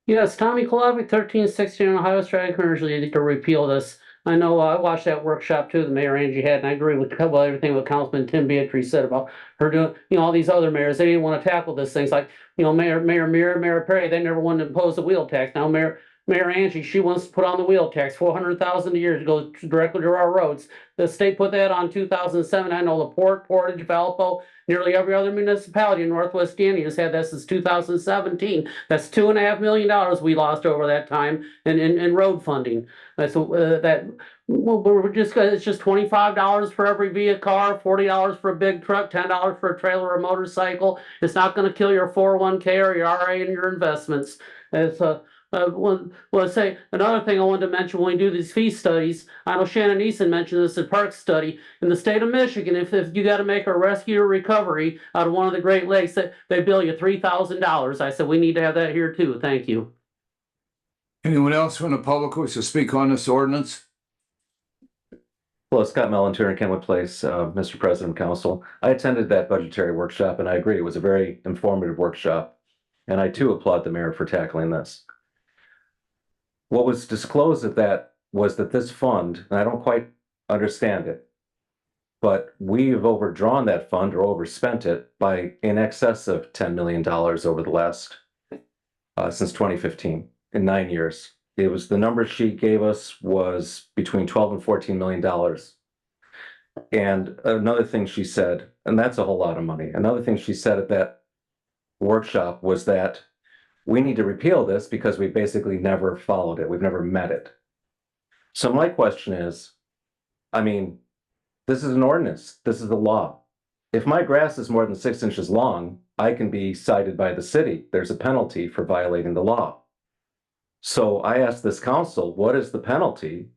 Yes, Tommy Kolovic, 1316 Ohio Street. I encourage you to repeal this. I know I watched that workshop too, the Mayor Angie had, and I agree with everything what Councilman Tim Beatrice said about her doing, all these other mayors, they didn't want to tackle this things like, Mayor Muir, Mayor Perry, they never wanted to impose the wheel tax. Now Mayor Angie, she wants to put on the wheel tax, 400,000 a year to go directly to our roads. The state put that on 2007. I know LaPorte, Portage, Valpo, nearly every other municipality in Northwest Indiana has had that since 2017. That's $2.5 million we lost over that time in road funding. That's it's just $25 for every vehicle, car, $40 for a big truck, $10 for a trailer or motorcycle. It's not going to kill your 401k or your RA and your investments. It's say another thing I wanted to mention when we do these fee studies. I know Shannon Eason mentioned this at Park Study in the state of Michigan. If you got to make a rescue or recovery out of one of the Great Lakes, they bill you $3,000. I said we need to have that here too. Thank you. Anyone else from the public who wishes to speak on this ordinance? Hello, Scott Mellon, Kenwood Place, Mr. President, Council. I attended that budgetary workshop and I agree it was a very informative workshop. And I too applaud the mayor for tackling this. What was disclosed at that was that this fund, and I don't quite understand it, but we've overdrawn that fund or overspent it by in excess of $10 million over the last, since 2015, in 9 years. It was the number she gave us was between 12 and $14 million. And another thing she said, and that's a whole lot of money. Another thing she said at that workshop was that we need to repeal this because we basically never followed it. We've never met it. So my question is, this is an ordinance. This is the law. If my grass is more than 6 inches long, I can be cited by the city. There's a penalty for violating the law. So I asked this council, what is the penalty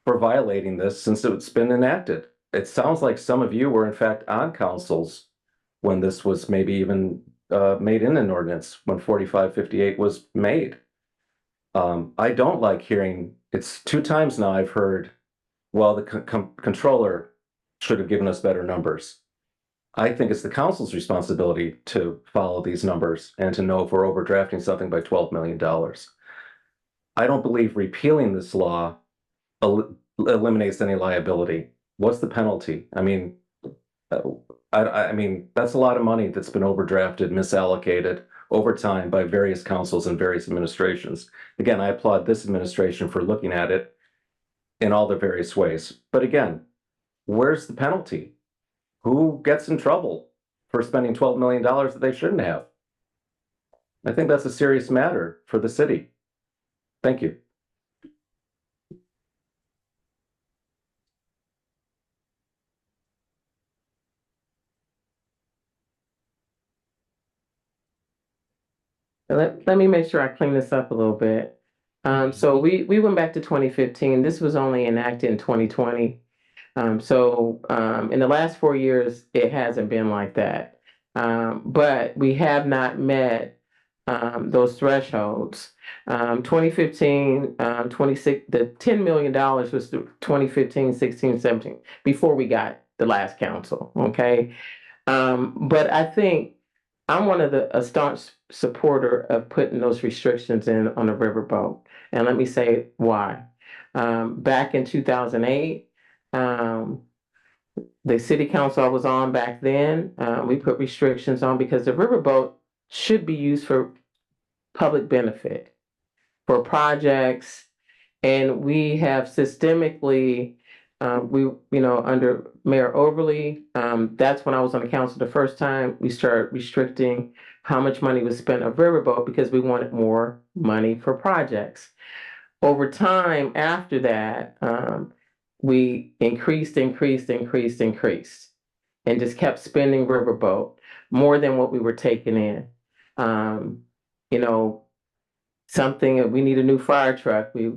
for violating this since it's been enacted? It sounds like some of you were in fact on councils when this was maybe even made in an ordinance, when 4558 was made. I don't like hearing, it's 2 times now I've heard, well, the controller should have given us better numbers. I think it's the council's responsibility to follow these numbers and to know if we're overdrafting something by $12 million. I don't believe repealing this law eliminates any liability. What's the penalty? I mean, that's a lot of money that's been overdrafted, misallocated over time by various councils and various administrations. Again, I applaud this administration for looking at it in all the various ways. But again, where's the penalty? Who gets in trouble for spending $12 million that they shouldn't have? I think that's a serious matter for the city. Thank you. Let me make sure I clean this up a little bit. So we went back to 2015. This was only enacted in 2020. In the last 4 years, it hasn't been like that. But we have not met those thresholds. 2015, 26, the $10 million was the 2015, 16, 17, before we got the last council. Okay. But I think I'm one of a staunch supporter of putting those restrictions in on the riverboat. And let me say why. Back in 2008, the city council I was on back then, we put restrictions on because the riverboat should be used for public benefit, for projects. And we have systemically, under Mayor Overly, that's when I was on the council the first time, we started restricting how much money was spent on riverboat because we wanted more money for projects. Over time after that, we increased, and just kept spending riverboat more than what we were taking in. Something, we need a new fire truck, we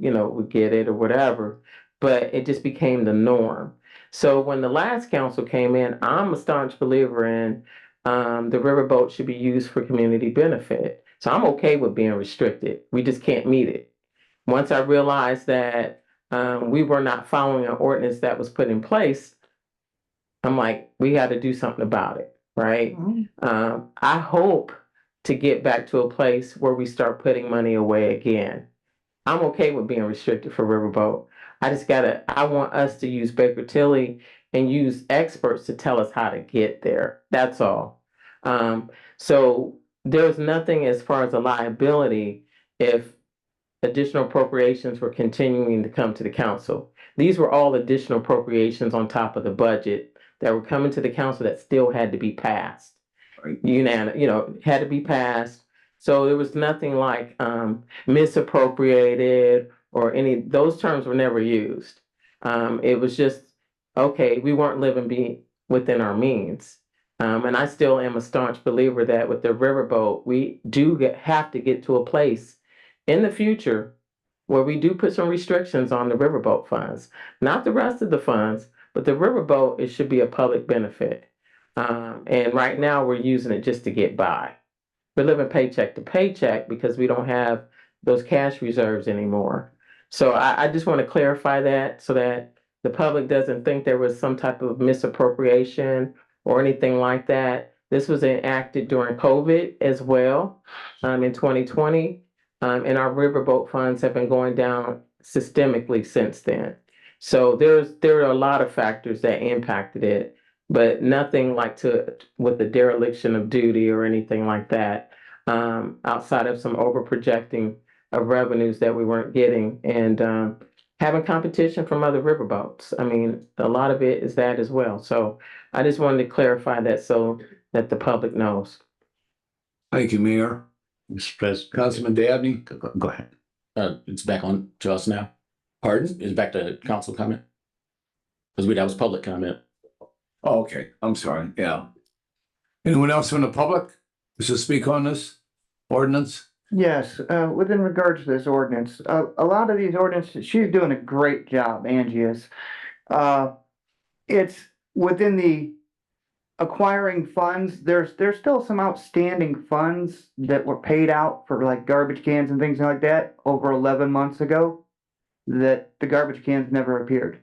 get it or whatever, but it just became the norm. So when the last council came in, I'm a staunch believer in the riverboat should be used for community benefit. So I'm okay with being restricted. We just can't meet it. Once I realized that we were not following an ordinance that was put in place, I'm like, we got to do something about it, right? I hope to get back to a place where we start putting money away again. I'm okay with being restricted for Riverboat. I want us to use Baker Tilly and use experts to tell us how to get there. That's all. So there's nothing as far as a liability if additional appropriations were continuing to come to the council. These were all additional appropriations on top of the budget that were coming to the council that still had to be passed. Had to be passed. So there was nothing like misappropriated or those terms were never used. It was just, okay, we weren't living within our means. And I still am a staunch believer that with the Riverboat, we do have to get to a place in the future where we do put some restrictions on the Riverboat funds, not the rest of the funds, but the Riverboat, it should be a public benefit. And right now we're using it just to get by. We're living paycheck to paycheck because we don't have those cash reserves anymore. So I just want to clarify that so that the public doesn't think there was some type of misappropriation or anything like that. This was enacted during COVID as well, in 2020. And our Riverboat funds have been going down systemically since then. So there are a lot of factors that impacted it, but nothing like with the dereliction of duty or anything like that, outside of some over projecting of revenues that we weren't getting and having competition from other riverboats. I mean, a lot of it is that as well. So I just wanted to clarify that so that the public knows. Thank you, Mayor. Mr. President. Councilman Dabney. Go ahead. It's back on to us now. Pardon? It's back to council comment. Because that was public comment. Oh, okay. I'm sorry. Yeah. Anyone else from the public wish to speak on this ordinance? Yes, within regards to this ordinance, a lot of these ordinances, she's doing a great job, Angie is. It's within the acquiring funds, there's still some outstanding funds that were paid out for like garbage cans and things like that over 11 months ago that the garbage cans never appeared.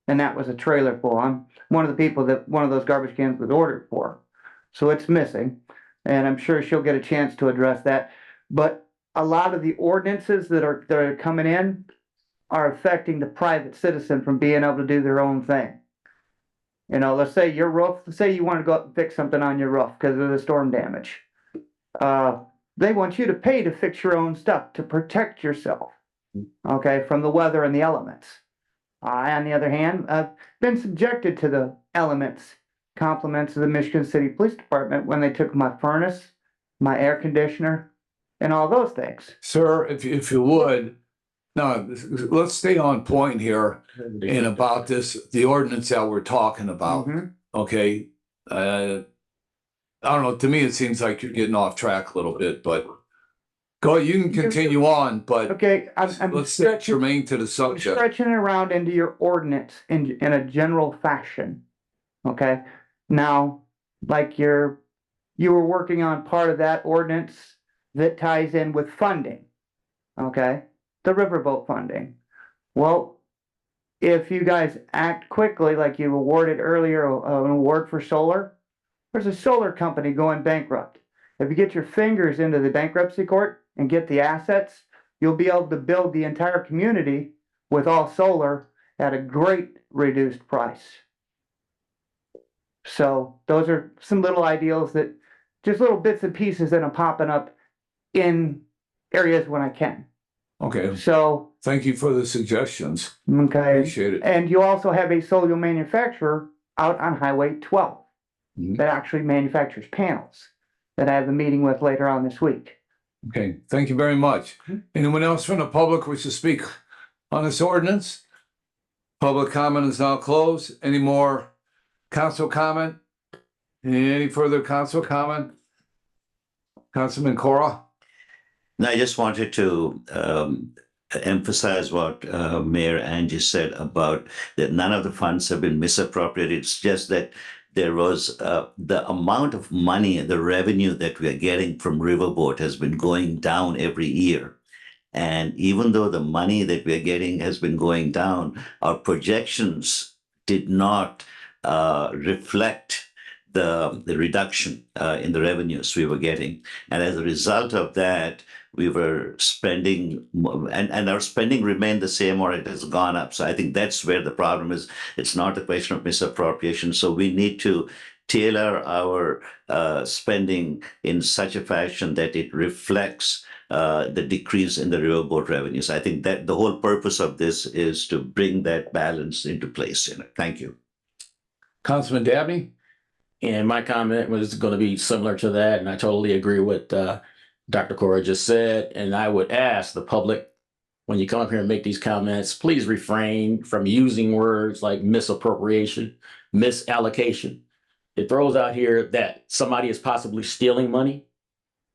And that was a trailer full. I'm one of the people that one of those garbage cans was ordered for. So it's missing, and I'm sure she'll get a chance to address that. But a lot of the ordinances that are coming in are affecting the private citizen from being able to do their own thing. You know, let's say your roof, let's say you want to go up and fix something on your roof because of the storm damage. They want you to pay to fix your own stuff to protect yourself, okay, from the weather and the elements. I, on the other hand, I've been subjected to the elements, compliments of the Michigan City Police Department when they took my furnace, my air conditioner, and all those things. Sir, if you would, now let's stay on point here and about the ordinance that we're talking about. Okay. I don't know, to me, it seems like you're getting off track a little bit, but go, you can continue on, but okay, I'm let's stay germane to the subject. Stretching it around into your ordinance in a general fashion. Okay. Now, like you were working on part of that ordinance that ties in with funding. Okay. The riverboat funding. Well, if you guys act quickly, like you awarded earlier an award for solar, there's a solar company going bankrupt. If you get your fingers into the bankruptcy court and get the assets, you'll be able to build the entire community with all solar at a great reduced price. So those are some little ideals that just little bits and pieces that I'm popping up in areas when I can. Okay. So thank you for the suggestions. Okay. Appreciate it. And you also have a solar manufacturer out on Highway 12 that actually manufactures panels that I have a meeting with later on this week. Okay, thank you very much. Anyone else from the public wish to speak on this ordinance? Public comment is now closed. Any more council comment? Any further council comment? Councilman Cora? No, I just wanted to emphasize what Mayor Angie said about that none of the funds have been misappropriated. It's just that there was the amount of money, the revenue that we are getting from Riverboat has been going down every year. And even though the money that we're getting has been going down, our projections did not reflect the reduction in the revenues we were getting. And as a result of that, we were spending, and our spending remained the same or it has gone up. So I think that's where the problem is. It's not a question of misappropriation. So we need to tailor our spending in such a fashion that it reflects the decrease in the riverboat revenues. I think that the whole purpose of this is to bring that balance into place. Thank you. Councilman Dabney? And my comment was going to be similar to that, and I totally agree with Dr. Cora just said. And I would ask the public, when you come up here and make these comments, please refrain from using words like misappropriation, misallocation. It throws out here that somebody is possibly stealing money.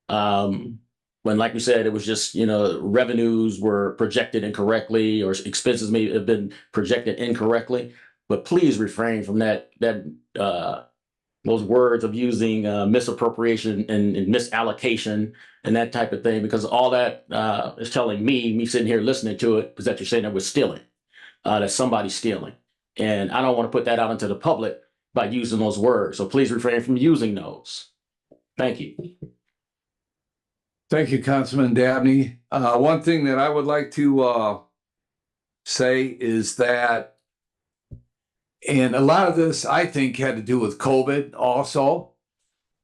When, like we said, it was just, revenues were projected incorrectly or expenses may have been projected incorrectly. But please refrain from those words of using misappropriation and misallocation and that type of thing, because all that is telling me sitting here listening to it, is that you're saying that we're stealing, that somebody's stealing. And I don't want to put that out into the public by using those words. So please refrain from using those. Thank you. Thank you, Councilman Dabney. One thing that I would like to say is that, and a lot of this, I think, had to do with COVID also,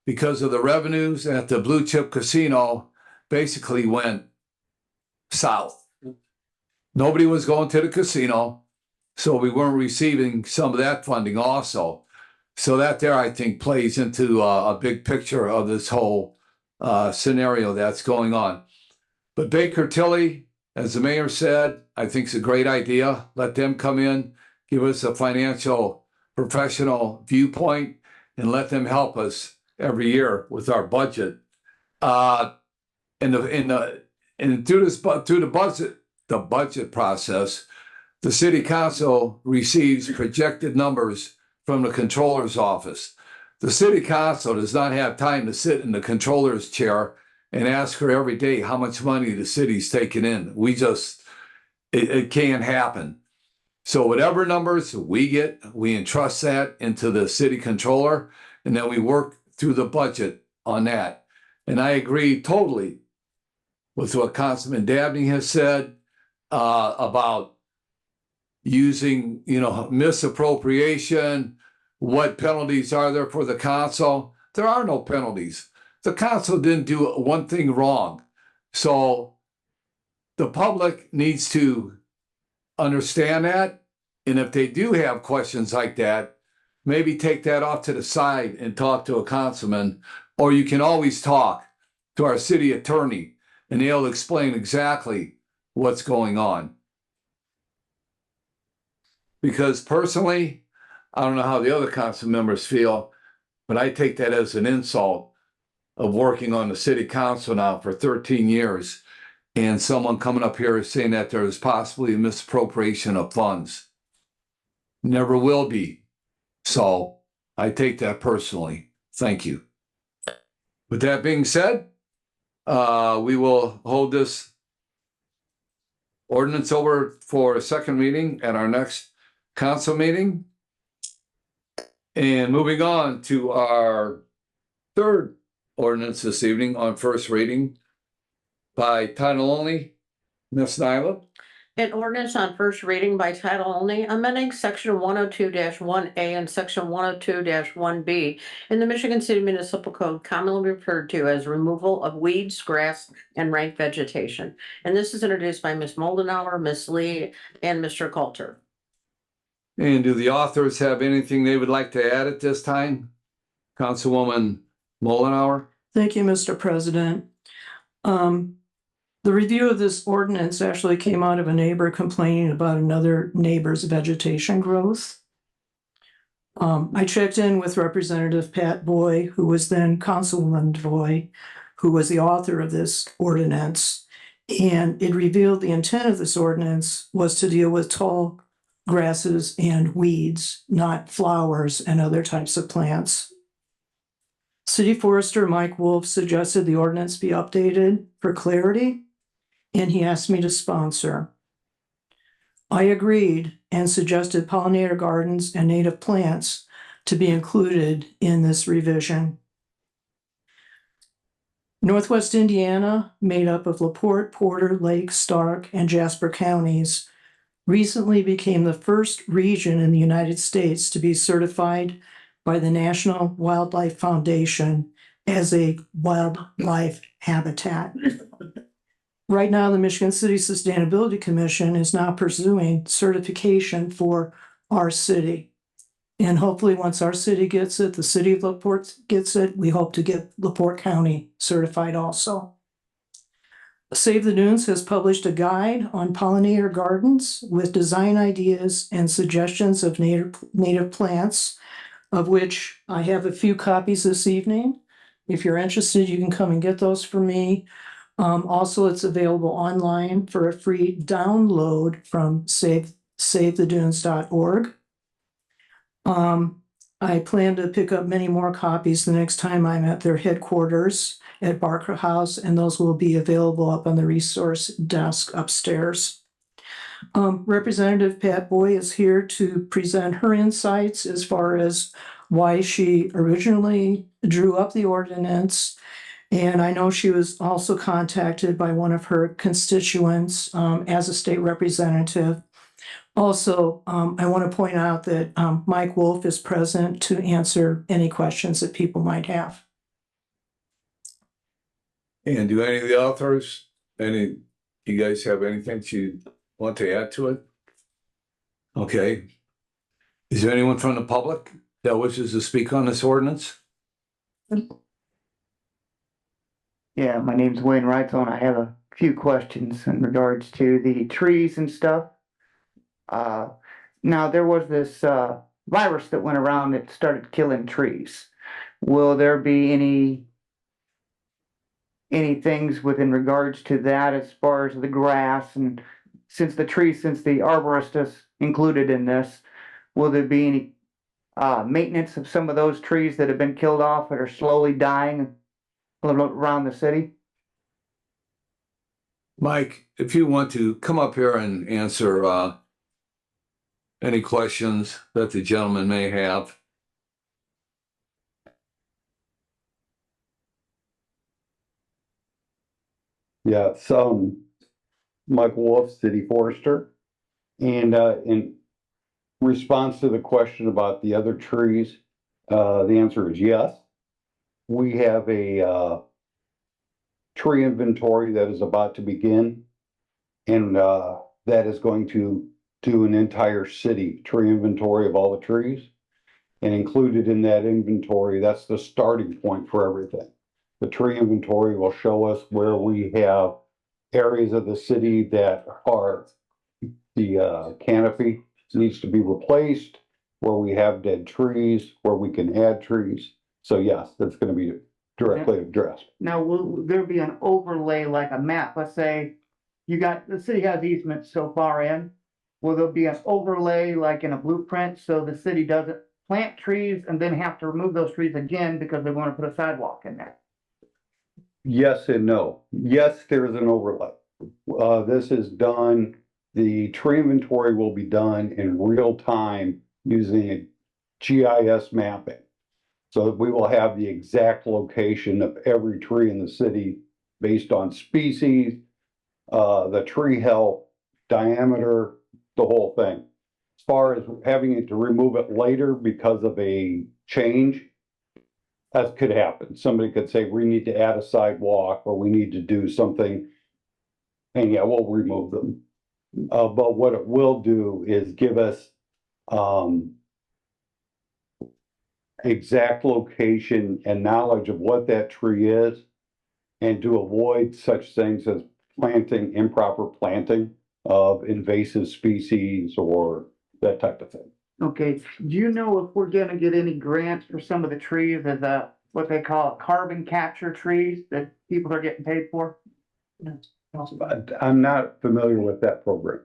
because of the revenues at the Blue Chip Casino basically went south. Nobody was going to the casino, so we weren't receiving some of that funding also. So that there, I think, plays into a big picture of this whole scenario that's going on. But Baker Tilly, as the mayor said, I think it's a great idea. Let them come in, give us a financial professional viewpoint, and let them help us every year with our budget. And through the budget process, the city council receives projected numbers from the controller's office. The city council does not have time to sit in the controller's chair and ask her every day how much money the city's taking in. It can't happen. So whatever numbers we get, we entrust that into the city controller, and then we work through the budget on that. And I agree totally with what Councilman Dabney has said about using, misappropriation. What penalties are there for the council? There are no penalties. The council didn't do one thing wrong. So the public needs to understand that. And if they do have questions like that, maybe take that off to the side and talk to a councilman, or you can always talk to our city attorney and they'll explain exactly what's going on. Because personally, I don't know how the other council members feel, but I take that as an insult of working on the city council now for 13 years and someone coming up here saying that there is possibly a misappropriation of funds. Never will be. So I take that personally. Thank you. With that being said, we will hold this ordinance over for a second reading at our next council meeting. And moving on to our third ordinance this evening on first reading by title only, Ms. Nyla. An ordinance on first reading by title only, amending section 102-1A and section 102-1B in the Michigan City Municipal Code, commonly referred to as removal of weeds, grass, and rank vegetation. And this is introduced by Ms. Moldenauer, Ms. Lee, and Mr. Coulter. And do the authors have anything they would like to add at this time? Councilwoman Moldenauer? Thank you, Mr. President. The review of this ordinance actually came out of a neighbor complaining about another neighbor's vegetation growth. I checked in with Representative Pat Boy, who was then Councilwoman Boy, who was the author of this ordinance. And it revealed the intent of this ordinance was to deal with tall grasses and weeds, not flowers and other types of plants. City Forester Mike Wolf suggested the ordinance be updated for clarity, and he asked me to sponsor. I agreed and suggested pollinator gardens and native plants to be included in this revision. Northwest Indiana, made up of LaPorte, Porter, Lake, Stark, and Jasper counties, recently became the first region in the United States to be certified by the National Wildlife Foundation as a wildlife habitat. Right now, the Michigan City Sustainability Commission is now pursuing certification for our city. And hopefully, once our city gets it, the city of LaPorte gets it, we hope to get LaPorte County certified also. Save the Dunes has published a guide on pollinator gardens with design ideas and suggestions of native plants, of which I have a few copies this evening. If you're interested, you can come and get those for me. Also, it's available online for a free download from savethedunes.org. I plan to pick up many more copies the next time I'm at their headquarters at Barker House, and those will be available up on the resource desk upstairs. Representative Pat Boy is here to present her insights as far as why she originally drew up the ordinance. And I know she was also contacted by one of her constituents as a state representative. Also, I want to point out that Mike Wolf is present to answer any questions that people might have. And do any of the authors, you guys have anything you want to add to it? Okay. Is there anyone from the public that wishes to speak on this ordinance? Yeah, my name's Wayne Reitzel, and I have a few questions in regards to the trees and stuff. Now there was this virus that went around that started killing trees. Will there be any things within regards to that as far as the grass, and since the arborist is included in this, will there be any maintenance of some of those trees that have been killed off that are slowly dying around the city? Mike, if you want to come up here and answer any questions that the gentleman may have. Yeah, so Michael Wolf, City Forester. And in response to the question about the other trees, the answer is yes. We have a tree inventory that is about to begin, and that is going to do an entire city tree inventory of all the trees. And included in that inventory, that's the starting point for everything. The tree inventory will show us where we have areas of the city that are the canopy needs to be replaced, where we have dead trees, where we can add trees. So yes, that's going to be directly addressed. Now, will there be an overlay like a map? Let's say the city has easements so far in. Will there be an overlay like in a blueprint so the city doesn't plant trees and then have to remove those trees again because they want to put a sidewalk in there? Yes and no. Yes, there is an overlay. This is done, the tree inventory will be done in real time using a GIS mapping. So we will have the exact location of every tree in the city based on species, the tree health, diameter, the whole thing. As far as having it to remove it later because of a change, that could happen. Somebody could say, we need to add a sidewalk or we need to do something. And yeah, we'll remove them. But what it will do is give us exact location and knowledge of what that tree is, and to avoid such things as improper planting of invasive species or that type of thing. Okay, do you know if we're gonna get any grants for some of the trees as what they call carbon capture trees that people are getting paid for? But I'm not familiar with that program.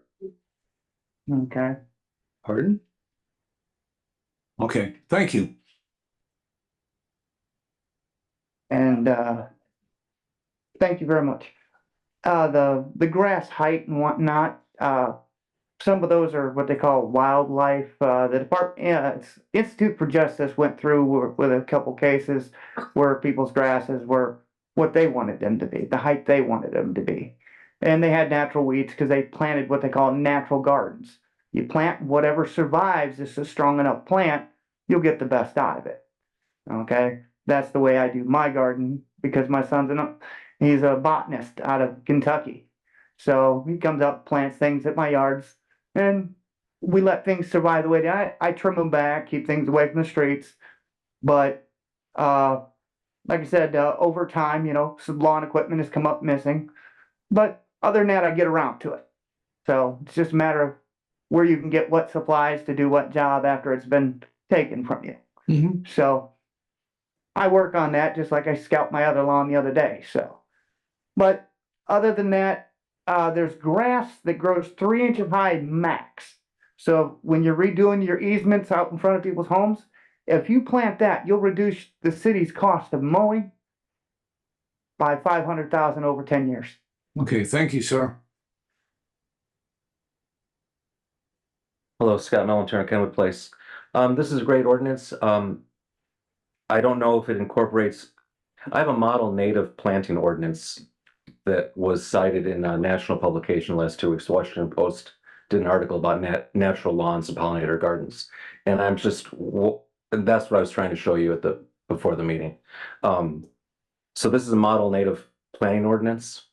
Okay. Pardon? Okay, thank you. And thank you very much. The grass height and whatnot, some of those are what they call wildlife. The Department, Institute for Justice went through with a couple cases where people's grasses were what they wanted them to be, the height they wanted them to be. And they had natural weeds because they planted what they call natural gardens. You plant whatever survives, it's a strong enough plant, you'll get the best out of it. Okay? That's the way I do my garden because my son's he's a botanist out of Kentucky. So he comes up, plants things at my yards, and we let things survive the way I trim them back, keep things away from the streets. But like I said, over time, some lawn equipment has come up missing. But other than that, I get around to it. So it's just a matter of where you can get what supplies to do what job after it's been taken from you. So I work on that just like I scout my other lawn the other day. So, but other than that, there's grass that grows 3 inches high max. So when you're redoing your easements out in front of people's homes, if you plant that, you'll reduce the city's cost of mowing by $500,000 over 10 years. Okay, thank you, sir. Hello, Scott Mellon, Turner Kenwood Place. This is a great ordinance. I don't know if it incorporates, I have a model native planting ordinance that was cited in a national publication last 2 weeks. Washington Post did an article about natural lawns and pollinator gardens. And and that's what I was trying to show you before the meeting. So this is a model native planting ordinance.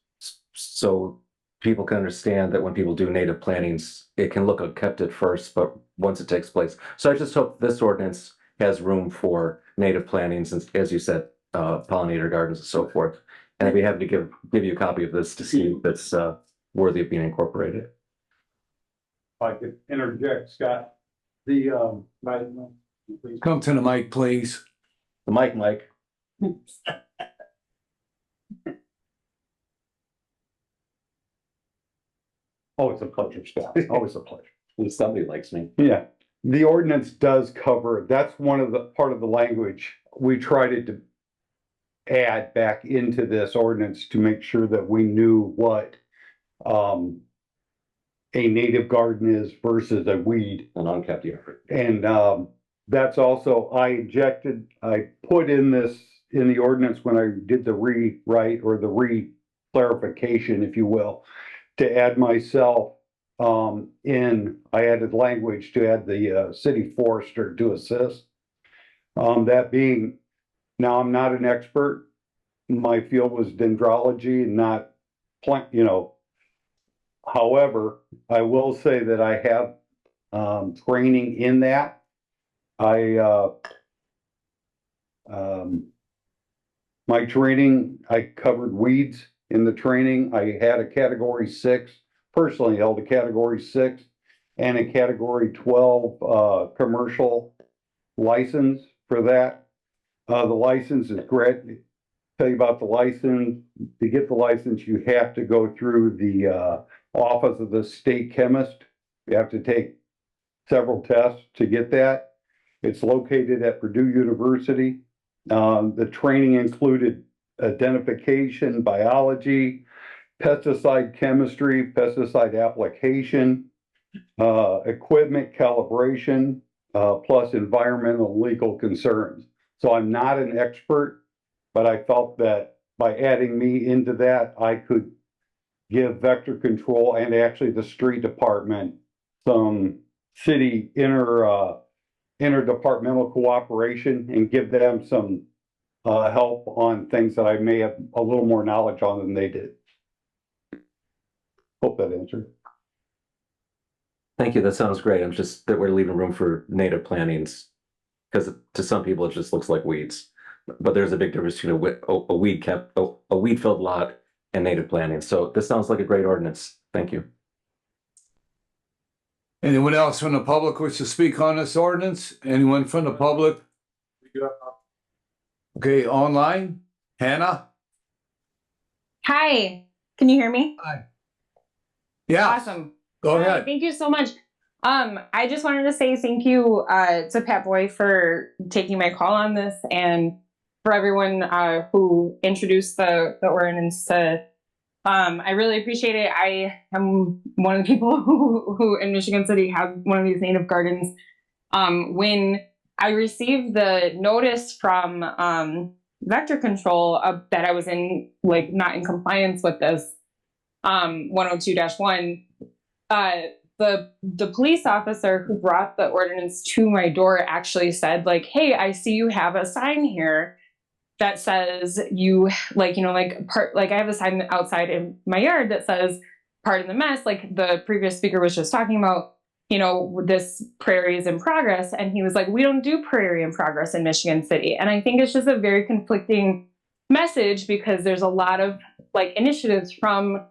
So people can understand that when people do native plantings, it can look kept at first, but once it takes place. So I just hope this ordinance has room for native plantings, and as you said, pollinator gardens and so forth. And I'd be happy to give you a copy of this to see if it's worthy of being incorporated. If I could interject, Scott, Come to the mic, please. The mic, Mike. Always a pleasure, Scott. Always a pleasure. Somebody likes me. Yeah, the ordinance does cover, that's one of the part of the language we tried to add back into this ordinance to make sure that we knew what a native garden is versus a weed. An unkept yard. And that's also, I put in the ordinance when I did the rewrite or the re-clarification, if you will, to add myself I added language to add the city forester to assist. That being, now I'm not an expert. My field was dendrology and not plant, However, I will say that I have training in that. My training, I covered weeds in the training. I had a category 6, personally held a category 6 and a category 12 commercial license for that. The license is great. Tell you about the license. To get the license, you have to go through the office of the state chemist. You have to take several tests to get that. It's located at Purdue University. The training included identification, biology, pesticide chemistry, pesticide application, equipment calibration, plus environmental and legal concerns. So I'm not an expert, but I felt that by adding me into that, I could give vector control and actually the street department some city interdepartmental cooperation and give them some help on things that I may have a little more knowledge on than they did. Hope that answered. Thank you. That sounds great. I'm just that we're leaving room for native plantings because to some people it just looks like weeds. But there's a big difference between a weed filled lot and native plantings. So this sounds like a great ordinance. Thank you. Anyone else from the public wish to speak on this ordinance? Anyone from the public? Okay, online, Hannah? Hi, can you hear me? Hi. Yeah. Awesome. Go ahead. Thank you so much. I just wanted to say thank you to Pat Boy for taking my call on this and for everyone who introduced the ordinance to I really appreciate it. I am one of the people who in Michigan City have one of these native gardens. When I received the notice from Vector Control that I was not in compliance with this 102-1, the police officer who brought the ordinance to my door actually said, like, hey, I see you have a sign here that says I have a sign outside in my yard that says pardon the mess, like the previous speaker was just talking about, this prairie is in progress. And he was like, we don't do prairie in progress in Michigan City. And I think it's just a very conflicting message, because there's a lot of initiatives from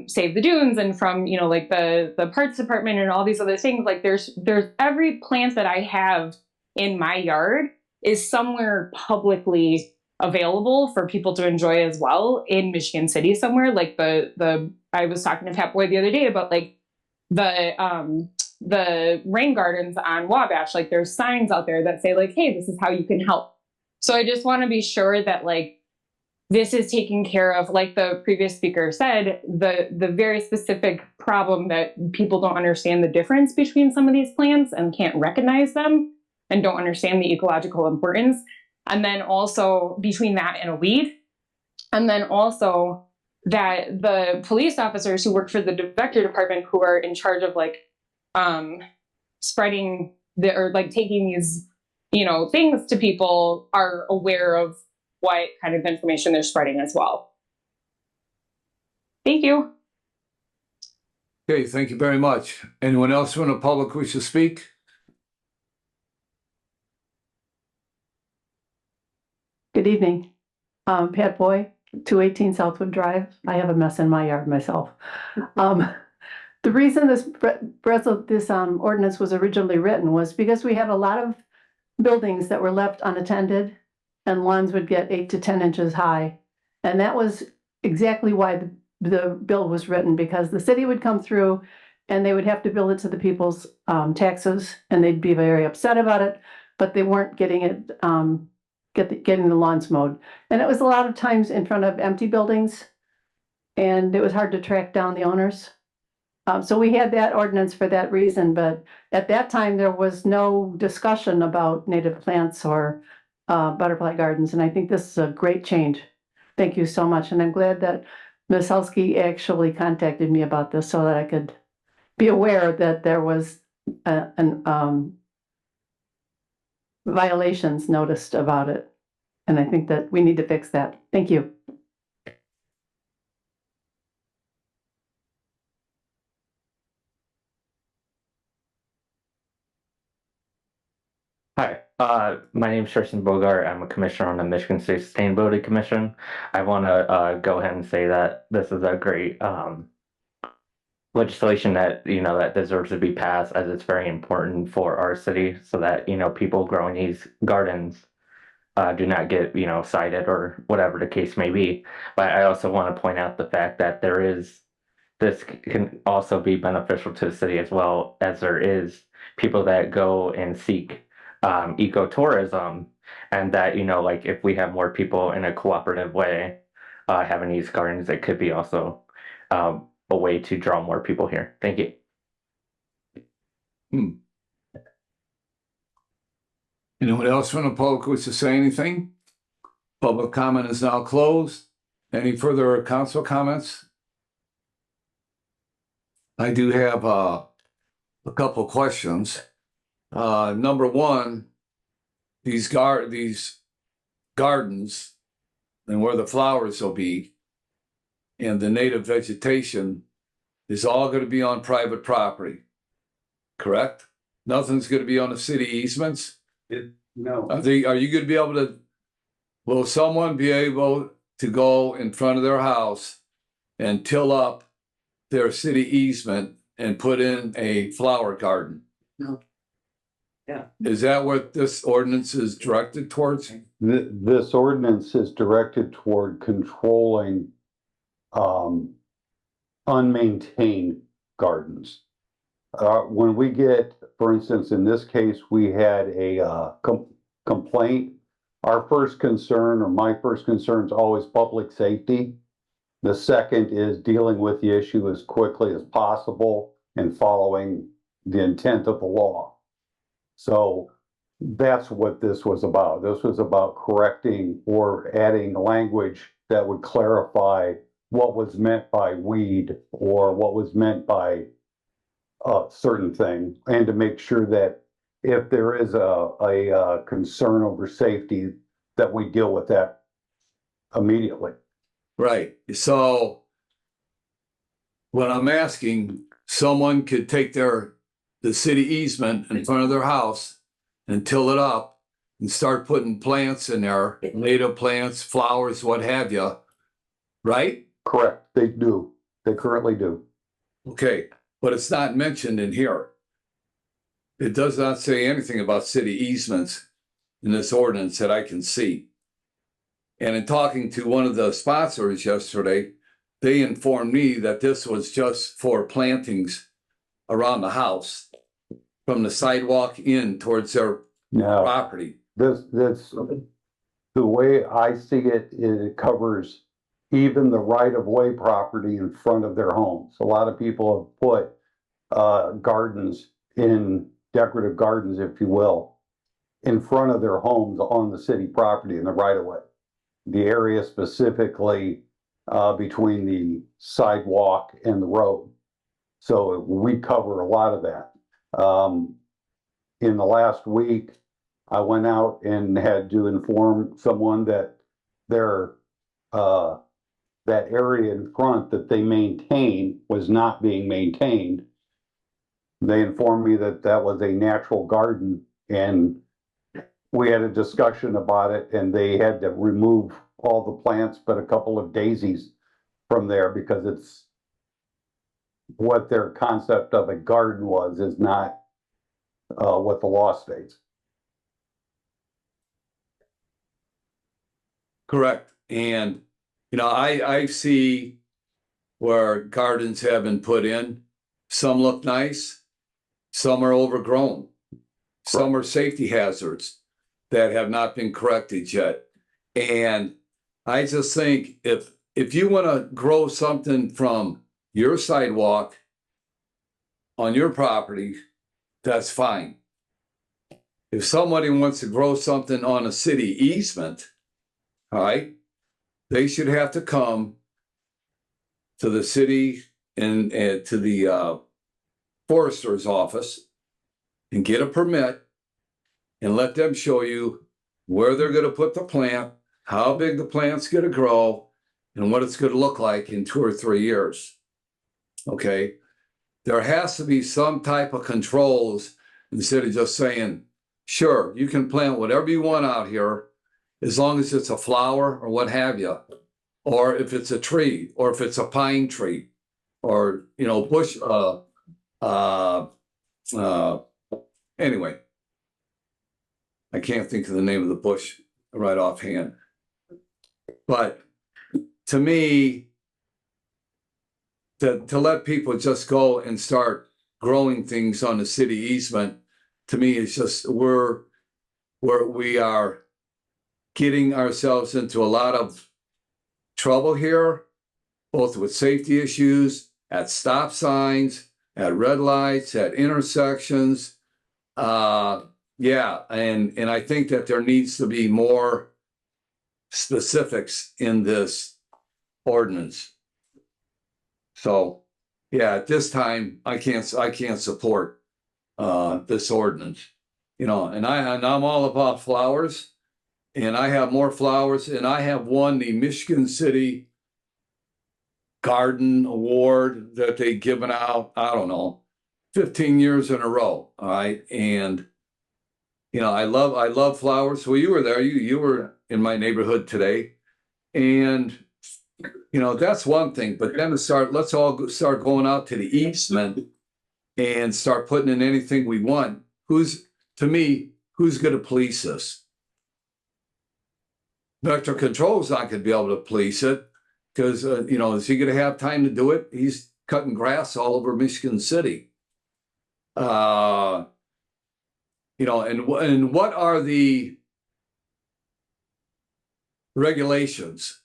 Save the Dunes and from, the Parks Department and all these other things. Like there's every plant that I have in my yard is somewhere publicly available for people to enjoy as well in Michigan City somewhere. Like I was talking to Pat Boy the other day about the rain gardens on Wabash. Like there's signs out there that say hey, this is how you can help. So I just want to be sure that this is taken care of. Like the previous speaker said, the very specific problem that people don't understand the difference between some of these plants and can't recognize them and don't understand the ecological importance. And then also between that and a weed. And then also that the police officers who work for the Vector Department, who are in charge of spreading taking these, things to people, are aware of what kind of information they're spreading as well. Thank you. Okay, thank you very much. Anyone else from the public wish to speak? Good evening. Pat Boy, 218 Southwood Drive. I have a mess in my yard myself. The reason this ordinance was originally written was because we had a lot of buildings that were left unattended, and lawns would get 8 to 10 inches high. And that was exactly why the bill was written, because the city would come through and they would have to bill it to the people's taxes, and they'd be very upset about it, but they weren't getting it, getting the lawns mowed. And it was a lot of times in front of empty buildings, and it was hard to track down the owners. So we had that ordinance for that reason, but at that time there was no discussion about native plants or butterfly gardens, and I think this is a great change. Thank you so much, and I'm glad that Ms. Helsky actually contacted me about this so that I could be aware that there was violations noticed about it. And I think that we need to fix that. Thank you. Hi, my name is Tristan Bogart. I'm a commissioner on the Michigan State Sustainability Commission. I want to go ahead and say that this is a great legislation that that deserves to be passed, as it's very important for our city, so that people growing these gardens do not get cited or whatever the case may be. But I also want to point out the fact that this can also be beneficial to the city, as well as there is people that go and seek ecotourism, and that if we have more people in a cooperative way having these gardens, it could be also a way to draw more people here. Thank you. Anyone else from the public wish to say anything? Public comment is now closed. Any further council comments? I do have a couple questions. Number one, these gardens and where the flowers will be and the native vegetation is all going to be on private property, correct? Nothing's going to be on the city easements? No. Are you going to be able to, will someone be able to go in front of their house and till up their city easement and put in a flower garden? No. Yeah. Is that what this ordinance is directed towards? This ordinance is directed toward controlling unmaintained gardens. When we get, for instance, in this case, we had a complaint. Our first concern, or my first concern, is always public safety. The second is dealing with the issue as quickly as possible and following the intent of the law. So that's what this was about. This was about correcting or adding language that would clarify what was meant by weed or what was meant by a certain thing, and to make sure that if there is a concern over safety, that we deal with that immediately. Right. So what I'm asking, someone could take the city easement in front of their house and till it up and start putting plants in there, native plants, flowers, what have you, right? Correct. They do. They currently do. Okay, but it's not mentioned in here. It does not say anything about city easements in this ordinance that I can see. And in talking to one of the sponsors yesterday, they informed me that this was just for plantings around the house, from the sidewalk in towards their property. This, the way I see it, it covers even the right-of-way property in front of their homes. A lot of people have put gardens in, decorative gardens, if you will, in front of their homes on the city property in the right-of-way. The area specifically between the sidewalk and the road. So we cover a lot of that. In the last week, I went out and had to inform someone that that area in front that they maintain was not being maintained. They informed me that that was a natural garden, and we had a discussion about it, and they had to remove all the plants but a couple of daisies from there because it's what their concept of a garden was is not what the law states. Correct. And, you know, I see where gardens have been put in. Some look nice, some are overgrown. Some are safety hazards that have not been corrected yet. And I just think if you want to grow something from your sidewalk on your property, that's fine. If somebody wants to grow something on a city easement, all right, they should have to come to the city and to the forester's office and get a permit and let them show you where they're going to put the plant, how big the plant's going to grow, and what it's going to look like in 2 or 3 years. Okay? There has to be some type of controls instead of just saying, sure, you can plant whatever you want out here as long as it's a flower or what have you, or if it's a tree, or if it's a pine tree, or, you know, bush, anyway. I can't think of the name of the bush right offhand. But to me, to let people just go and start growing things on the city easement, to me, it's just we are getting ourselves into a lot of trouble here, both with safety issues, at stop signs, at red lights, at intersections. Yeah, and I think that there needs to be more specifics in this ordinance. So, yeah, at this time, I can't support this ordinance. You know, and I'm all about flowers, and I have more flowers, and I have won the Michigan City Garden Award that they've given out, I don't know, 15 years in a row. All right. And you know, I love flowers. Well, you were there. You were in my neighborhood today. And you know, that's one thing. But then let's all start going out to the easement and start putting in anything we want. Who's going to police this? Vector Control's not going to be able to police it because, you know, is he going to have time to do it? He's cutting grass all over Michigan City. You know, and what are the regulations?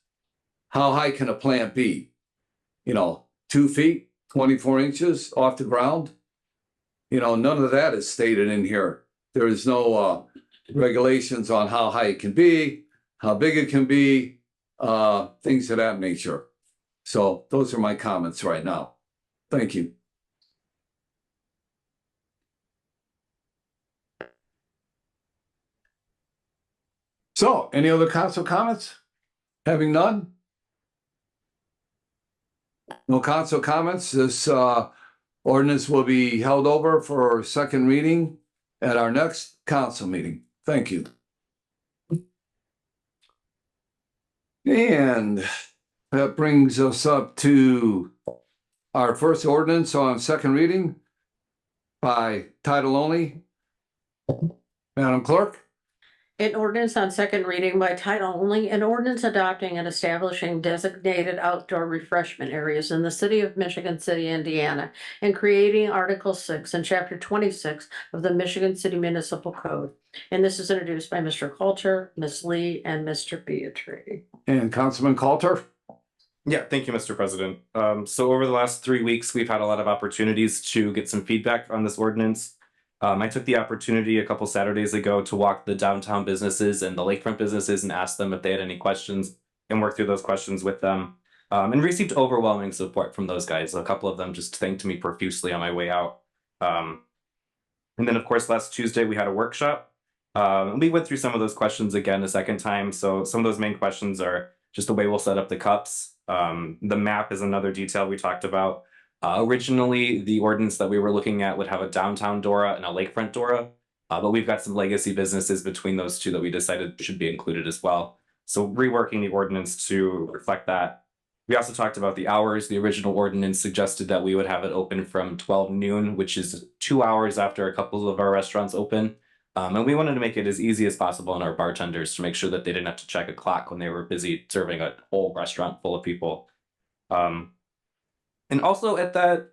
How high can a plant be? 2 feet, 24 inches off the ground. None of that is stated in here. There is no regulations on how high it can be, how big it can be, things of that nature. So those are my comments right now. Thank you. So, any other council comments? Having none? No council comments. This ordinance will be held over for second reading at our next council meeting. Thank you. And that brings us up to our first ordinance on second reading by title only. Madam Clerk? An ordinance on second reading by title only, an ordinance adopting and establishing designated outdoor refreshment areas in the city of Michigan City, Indiana, and creating Article 6 and Chapter 26 of the Michigan City Municipal Code. And this is introduced by Mr. Coulter, Ms. Lee, and Mr. Beatrice. And Councilman Coulter? Yeah, thank you, Mr. President. So over the last 3 weeks, we've had a lot of opportunities to get some feedback on this ordinance. I took the opportunity a couple Saturdays ago to walk the downtown businesses and the lakefront businesses and ask them if they had any questions and work through those questions with them, and received overwhelming support from those guys. A couple of them just thanked me profusely on my way out. And then, of course, last Tuesday we had a workshop. We went through some of those questions again a second time. So some of those main questions are just the way we'll set up the cups. The map is another detail we talked about. Originally, the ordinance that we were looking at would have a downtown DORA and a lakefront DORA, but we've got some legacy businesses between those two that we decided should be included as well. So reworking the ordinance to reflect that. We also talked about the hours. The original ordinance suggested that we would have it open from 12 noon, which is 2 hours after a couple of our restaurants open. And we wanted to make it as easy as possible on our bartenders to make sure that they didn't have to check a clock when they were busy serving a whole restaurant full of people. And also at that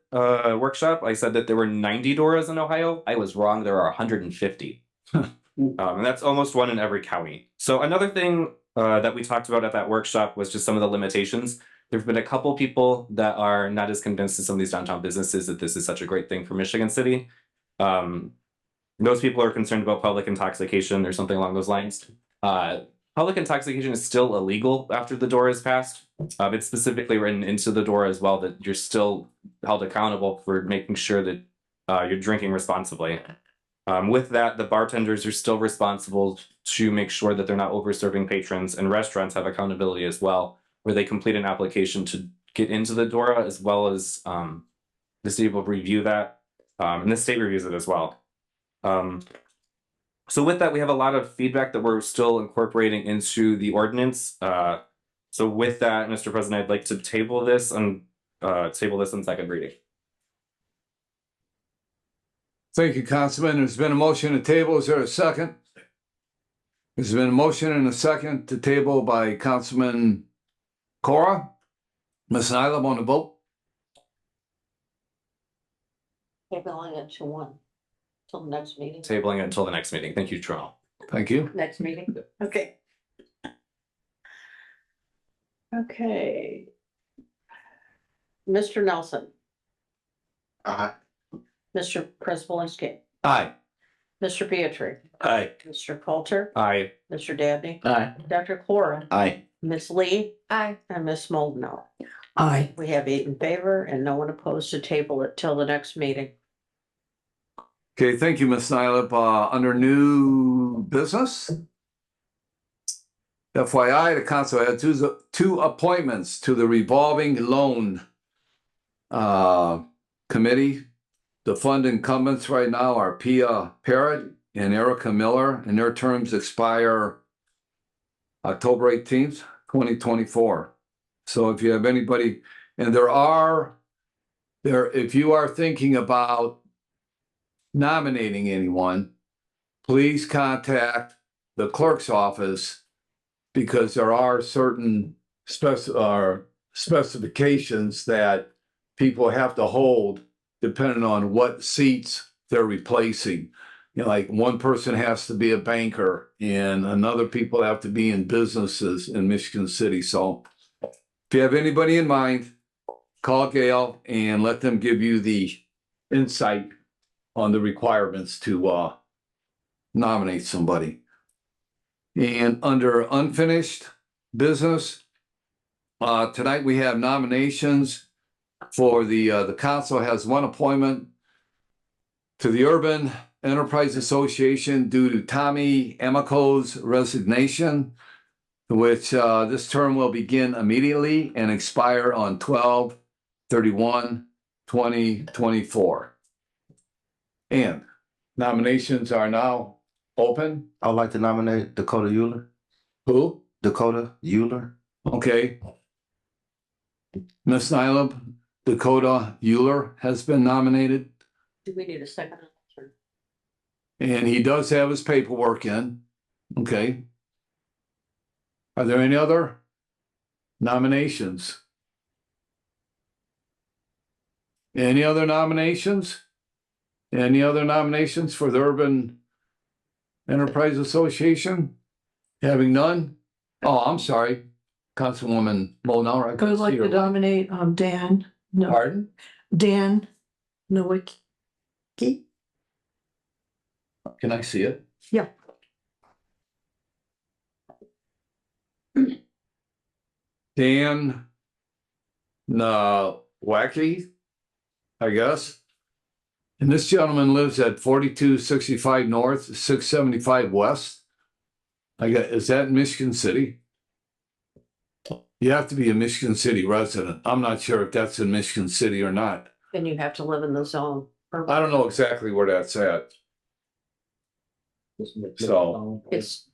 workshop, I said that there were 90 DORAs in Ohio. I was wrong. There are 150. And that's almost one in every county. So another thing that we talked about at that workshop was just some of the limitations. There have been a couple people that are not as convinced as some of these downtown businesses that this is such a great thing for Michigan City. Those people are concerned about public intoxication or something along those lines. Public intoxication is still illegal after the DORA is passed. It's specifically written into the DORA as well that you're still held accountable for making sure that you're drinking responsibly. With that, the bartenders are still responsible to make sure that they're not over-serving patrons, and restaurants have accountability as well, where they complete an application to get into the DORA, as well as the city will review that, and the state reviews it as well. So with that, we have a lot of feedback that we're still incorporating into the ordinance. So with that, Mr. President, I'd like to table this on second reading. Thank you, Councilman. There's been a motion to table. Is there a second? There's been a motion and a second to table by Councilman Cora. Ms. Nyla, on the vote? Tabling it to one, till the next meeting. Tabling it until the next meeting. Thank you, Toronto. Thank you. Next meeting, okay. Okay. Mr. Nelson. Aye. Mr. Prespolinski. Aye. Mr. Beatrice. Aye. Mr. Coulter. Aye. Mr. Dabney. Aye. Dr. Cora. Aye. Ms. Lee. Aye. And Ms. Moldenauer. Aye. We have 8 in favor and no one opposed to table it till the next meeting. Okay, thank you, Ms. Nyla. Under new business. FYI, the council had two appointments to the revolving loan committee. The fund incumbents right now are Pia Parrott and Erica Miller, and their terms expire October 18th, 2024. So if you have anybody, and if you are thinking about nominating anyone, please contact the clerk's office, because there are certain specifications that people have to hold depending on what seats they're replacing. You know, like one person has to be a banker and another people have to be in businesses in Michigan City. So if you have anybody in mind, call Gail and let them give you the insight on the requirements to nominate somebody. And under unfinished business, tonight we have nominations for the council has one appointment to the Urban Enterprise Association due to Tommy Amico's resignation, which this term will begin immediately and expire on 12/31/2024. And nominations are now open. I would like to nominate Dakota Euler. Who? Dakota Euler. Okay. Ms. Nyla, Dakota Euler has been nominated, Do we need a second? and he does have his paperwork in. Okay. Are there any other nominations? Any other nominations? Any other nominations for the Urban Enterprise Association? Having none? Oh, I'm sorry, Councilwoman Molnar. I would like to nominate Dan. No, Pardon? Dan Nowicki. Can I see it? Yeah. Dan Wacky, I guess. And this gentleman lives at 4265 North, 675 West. Is that in Michigan City? You have to be a Michigan City resident. I'm not sure if that's in Michigan City or not. Then you have to live in the zone. I don't know exactly where that's at. So, It's.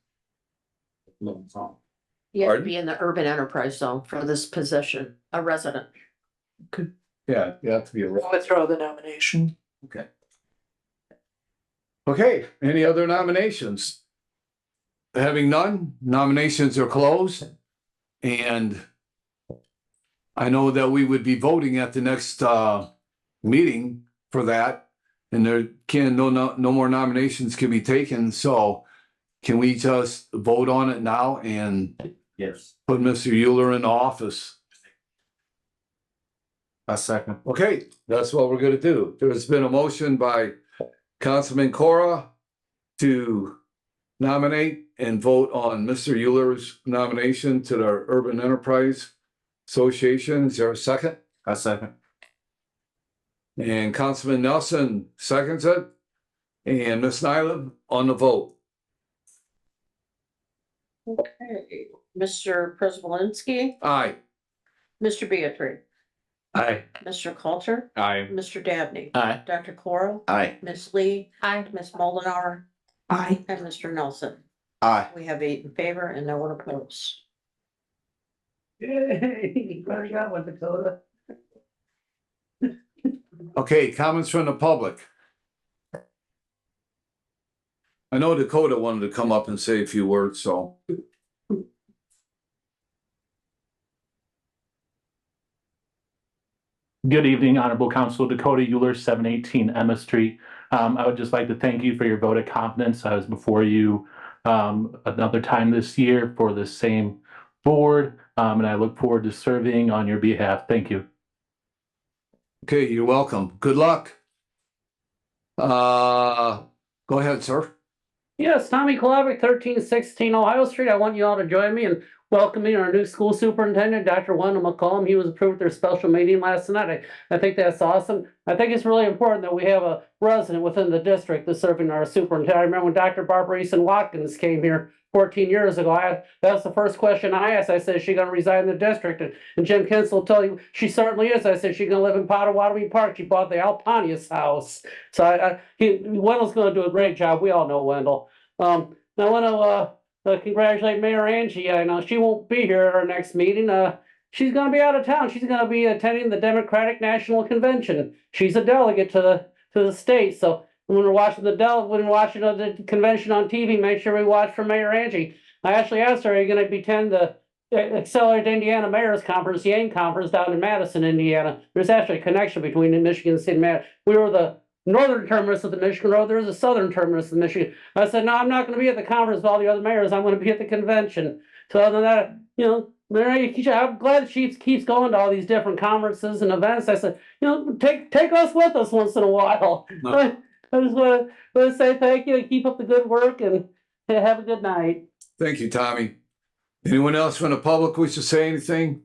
You have to be in the urban enterprise zone for this position, a resident. yeah, you have to be a I'll withdraw the nomination. Okay. Okay, any other nominations? Having none, nominations are closed. And I know that we would be voting at the next meeting for that. And there no more nominations can be taken. So can we just vote on it now and Yes. put Mr. Euler in office? A second. Okay, that's what we're gonna do. There's been a motion by Councilman Cora to nominate and vote on Mr. Euler's nomination to the Urban Enterprise Association. Is there a second? A second. And Councilman Nelson seconds it. And Ms. Nyland on the vote. Okay, Mr. Preselinski, Aye. Mr. Beatrice, Aye. Mr. Coulter, Aye. Mr. Dabney. Aye. Dr. Coral, Aye. Ms. Lee. Aye. Ms. Moldenauer, Aye. and Mr. Nelson. Aye. We have 8 in favor and no one opposed. Yay, better got one, Dakota. Okay, comments from the public. I know Dakota wanted to come up and say a few words, so. Good evening, Honorable Council. Dakota Euler, 718 Emma Street. I would just like to thank you for your vote of confidence. I was before you another time this year for the same board, and I look forward to serving on your behalf. Thank you. Okay, you're welcome. Good luck. Go ahead, sir. Yes, Tommy Kolavic, 1316 Ohio Street. I want you all to join me in welcoming our new school superintendent, Dr. Wendell McCollum. He was approved at their special meeting last night. I think that's awesome. I think it's really important that we have a resident within the district that's serving our superintendent. I remember when Dr. Barbara Easton Watkins came here 14 years ago. That's the first question I asked. I said, is she going to resign the district? And Jim Kinsel will tell you she certainly is. I said, she's going to live in Potawatomi Park. She bought the Alpanius house. So Wendell's going to do a great job. We all know Wendell. I want to congratulate Mayor Angie. I know she won't be here at our next meeting. She's going to be out of town. She's going to be attending the Democratic National Convention. She's a delegate to the state. So when we're watching the convention on TV, make sure we watch for Mayor Angie. I actually asked her, are you going to attend the Accelerate Indiana Mayor's Conference, the AIM Conference down in Madison, Indiana? There's actually a connection between the Michigan City and Madison. We were the northern terminus of the Michigan Road. There's a southern terminus of the Michigan. I said, no, I'm not going to be at the conference with all the other mayors. I'm going to be at the convention. So other than that, Mary, I'm glad she keeps going to all these different conferences and events. I said, take us with us once in a while. I just want to say thank you and keep up the good work and have a good night. Thank you, Tommy. Anyone else from the public wish to say anything?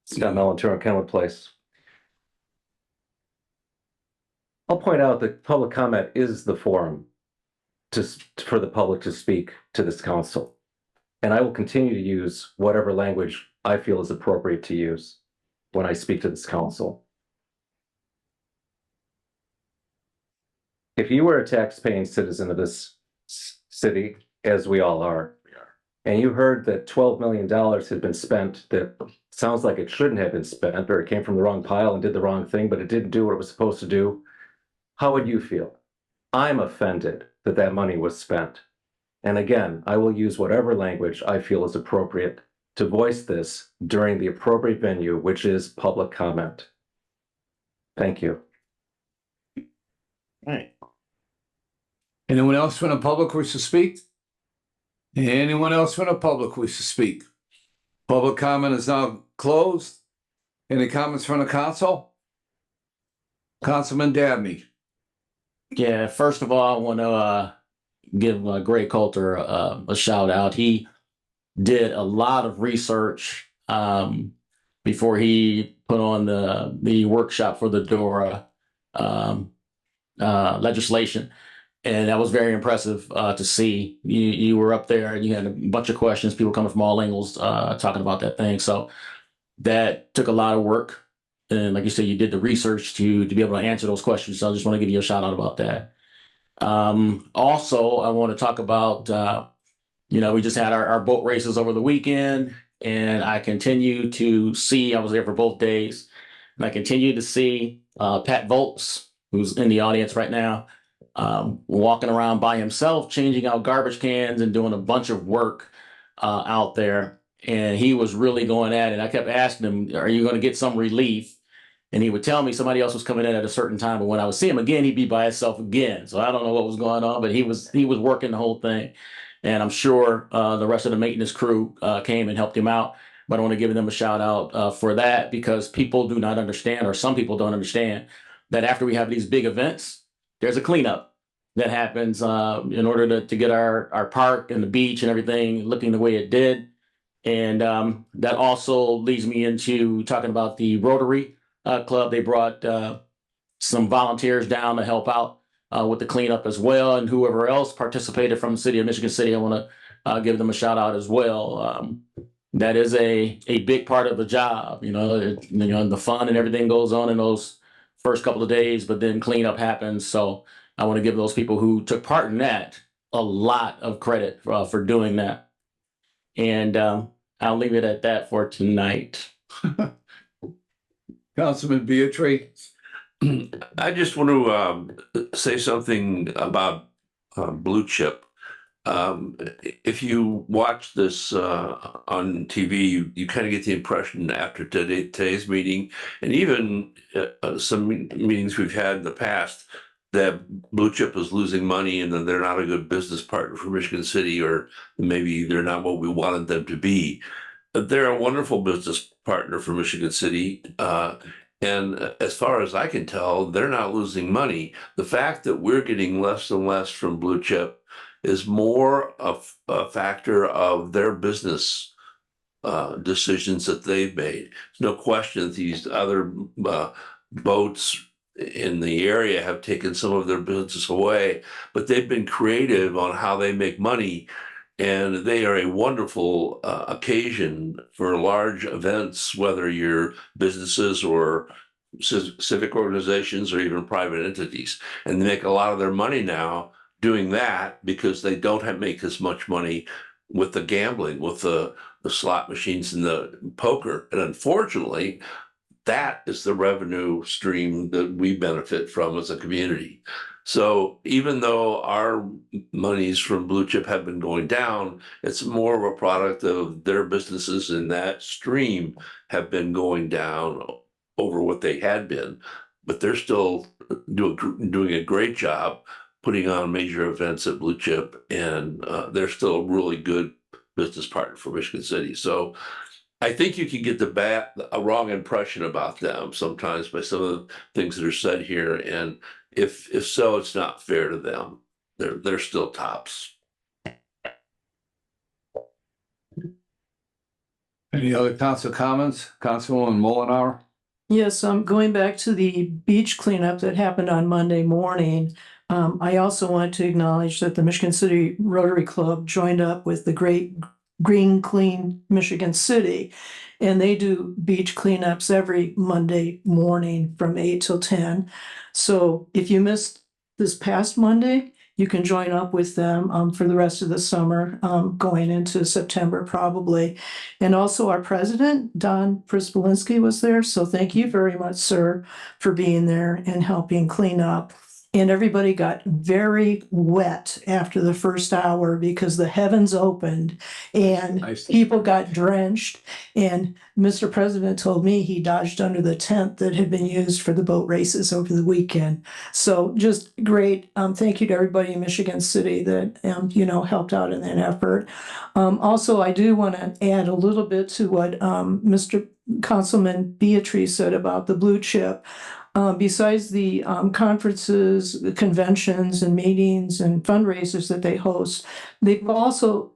Scott Melanturo, Kenwood Place. I'll point out that public comment is the forum for the public to speak to this council. And I will continue to use whatever language I feel is appropriate to use when I speak to this council. If you were a tax-paying citizen of this city, as we all are, and you heard that $12 million had been spent that sounds like it shouldn't have been spent, or it came from the wrong pile and did the wrong thing, but it didn't do what it was supposed to do, how would you feel? I'm offended that that money was spent. And again, I will use whatever language I feel is appropriate to voice this during the appropriate venue, which is public comment. Thank you. All right. Anyone else from the public wish to speak? Anyone else from the public wish to speak? Public comment is now closed. Any comments from the council? Councilman Dabney. Yeah, first of all, I want to give Greg Coulter a shout out. He did a lot of research before he put on the workshop for the DORA legislation. And that was very impressive to see. You were up there and you had a bunch of questions, people coming from all angles talking about that thing. So that took a lot of work. And like you said, you did the research to be able to answer those questions. So I just want to give you a shout out about that. Also, I want to talk about, we just had our boat races over the weekend, and I continue to see, I was there for both days, and I continue to see Pat Volks, who's in the audience right now, walking around by himself, changing out garbage cans and doing a bunch of work out there. And he was really going at it. I kept asking him, are you going to get some relief? And he would tell me somebody else was coming in at a certain time. But when I would see him again, he'd be by himself again. So I don't know what was going on, but he was working the whole thing. And I'm sure the rest of the maintenance crew came and helped him out. But I want to give them a shout out for that, because people do not understand, or some people don't understand, that after we have these big events, there's a cleanup that happens in order to get our park and the beach and everything looking the way it did. And that also leads me into talking about the Rotary Club. They brought some volunteers down to help out with the cleanup as well. And whoever else participated from the city of Michigan City, I want to give them a shout out as well. That is a big part of the job. The fun and everything goes on in those first couple of days, but then cleanup happens. So I want to give those people who took part in that a lot of credit for doing that. And I'll leave it at that for tonight. Councilman Beatrice. I just want to say something about Blue Chip. If you watch this on TV, you kind of get the impression after today's meeting, and even some meetings we've had in the past, that Blue Chip is losing money and that they're not a good business partner for Michigan City, or maybe they're not what we wanted them to be. They're a wonderful business partner for Michigan City. And as far as I can tell, they're not losing money. The fact that we're getting less and less from Blue Chip is more of a factor of their business decisions that they've made. There's no question that these other boats in the area have taken some of their business away, but they've been creative on how they make money. And they are a wonderful occasion for large events, whether you're businesses or civic organizations or even private entities. And they make a lot of their money now doing that because they don't make as much money with the gambling, with the slot machines and the poker. And unfortunately, that is the revenue stream that we benefit from as a community. So even though our monies from Blue Chip have been going down, it's more of a product of their businesses in that stream have been going down over what they had been. But they're still doing a great job putting on major events at Blue Chip, and they're still a really good business partner for Michigan City. So I think you can get a wrong impression about them sometimes by some of the things that are said here. And if so, it's not fair to them. They're still tops. Any other council comments? Councilwoman Mullenhour? Yes, going back to the beach cleanup that happened on Monday morning. I also want to acknowledge that the Michigan City Rotary Club joined up with the Great Green Clean Michigan City. And they do beach cleanups every Monday morning from 8 till 10. So if you missed this past Monday, you can join up with them for the rest of the summer, going into September probably. And also our president, Don Prispolinski, was there. So thank you very much, sir, for being there and helping clean up. And everybody got very wet after the first hour because the heavens opened and people got drenched. And Mr. President told me he dodged under the tent that had been used for the boat races over the weekend. So just great. Thank you to everybody in Michigan City that, helped out in that effort. Also, I do want to add a little bit to what Mr. Councilman Beatrice said about the blue chip. Besides the conferences, the conventions and meetings and fundraisers that they host, they've also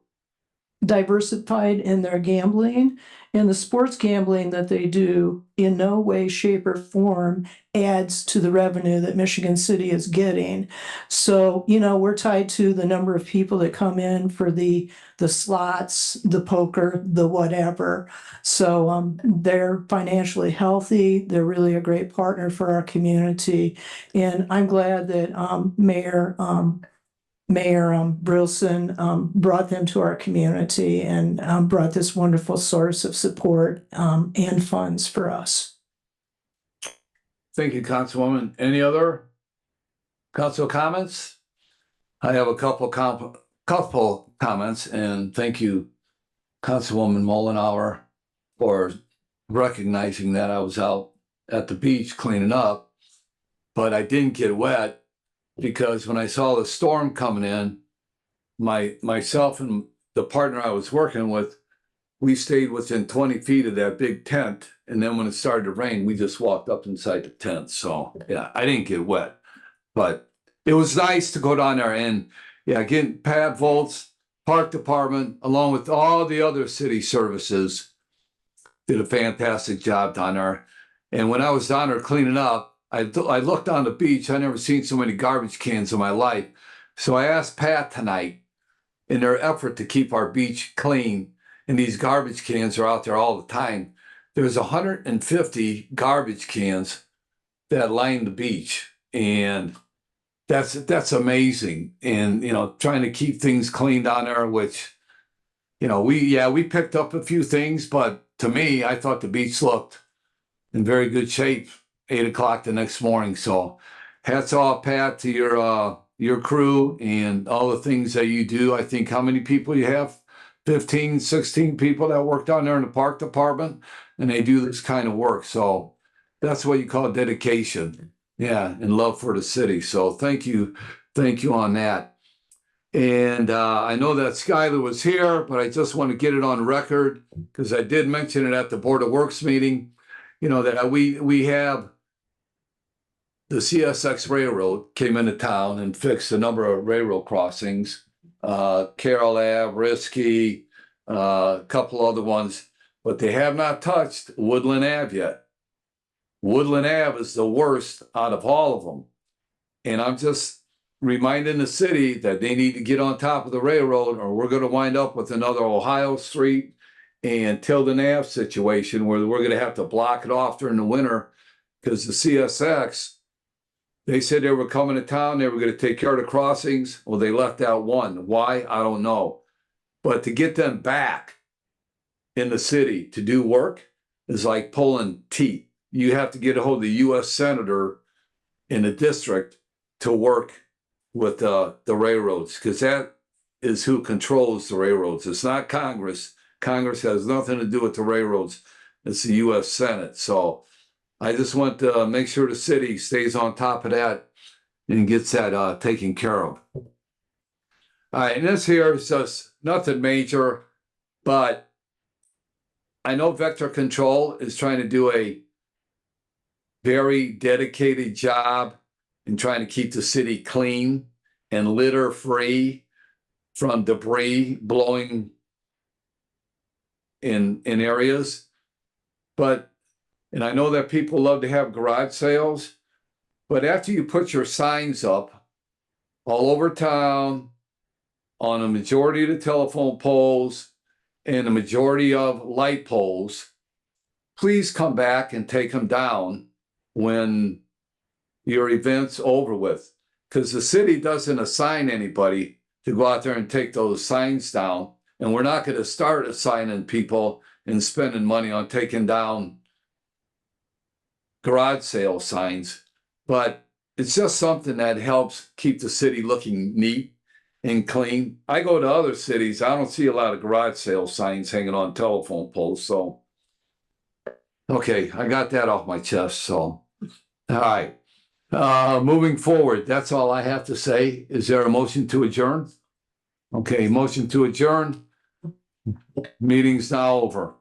diversified in their gambling, and the sports gambling that they do in no way, shape, or form adds to the revenue that Michigan City is getting. So, we're tied to the number of people that come in for the slots, the poker, the whatever. So they're financially healthy. They're really a great partner for our community. And I'm glad that Mayor Brilson brought them to our community and brought this wonderful source of support and funds for us. Thank you, Councilwoman. Any other council comments? I have a couple comments, and thank you, Councilwoman Mullenhour, for recognizing that I was out at the beach cleaning up, but I didn't get wet because when I saw the storm coming in, myself and the partner I was working with, we stayed within 20 feet of that big tent. And then when it started to rain, we just walked up inside the tent. So yeah, I didn't get wet, but it was nice to go down there and getting Pat Volz, Park Department, along with all the other city services, did a fantastic job down there. And when I was down there cleaning up, I looked on the beach. I never seen so many garbage cans in my life. So I asked Pat tonight, in their effort to keep our beach clean, and these garbage cans are out there all the time, there's 150 garbage cans that line the beach. And that's amazing. And, trying to keep things clean down there, which, we picked up a few things, but to me, I thought the beach looked in very good shape 8 o'clock the next morning. So hats off, Pat, to your crew and all the things that you do. I think how many people you have? 15, 16 people that work down there in the park department, and they do this kind of work. So that's what you call dedication. Yeah, and love for the city. So thank you on that. And I know that Skylar was here, but I just want to get it on record because I did mention it at the Board of Works meeting, that we have the CSX Railroad came into town and fixed a number of railroad crossings, Carroll Ave, Risky, a couple other ones, but they have not touched Woodland Ave yet. Woodland Ave is the worst out of all of them. And I'm just reminding the city that they need to get on top of the railroad, or we're going to wind up with another Ohio Street and Tilden Ave situation where we're going to have to block it off during the winter because the CSX, they said they were coming to town. They were going to take care of the crossings. Well, they left out one. Why? I don't know. But to get them back in the city to do work is like pulling teeth. You have to get a hold of the U.S. Senator in the district to work with the railroads, because that is who controls the railroads. It's not Congress. Congress has nothing to do with the railroads. It's the U.S. Senate. So I just want to make sure the city stays on top of that and gets that taken care of. All right, and this here is just nothing major. But I know Vector Control is trying to do a very dedicated job in trying to keep the city clean and litter free from debris blowing in areas. But, and I know that people love to have garage sales, but after you put your signs up all over town, on a majority of the telephone poles and a majority of light poles, please come back and take them down when your event's over with. Because the city doesn't assign anybody to go out there and take those signs down. And we're not going to start assigning people and spending money on taking down garage sale signs. But it's just something that helps keep the city looking neat and clean. I go to other cities, I don't see a lot of garage sale signs hanging on telephone poles. So, okay, I got that off my chest. So, all right. Moving forward, that's all I have to say. Is there a motion to adjourn? Okay, motion to adjourn. Meeting's now over.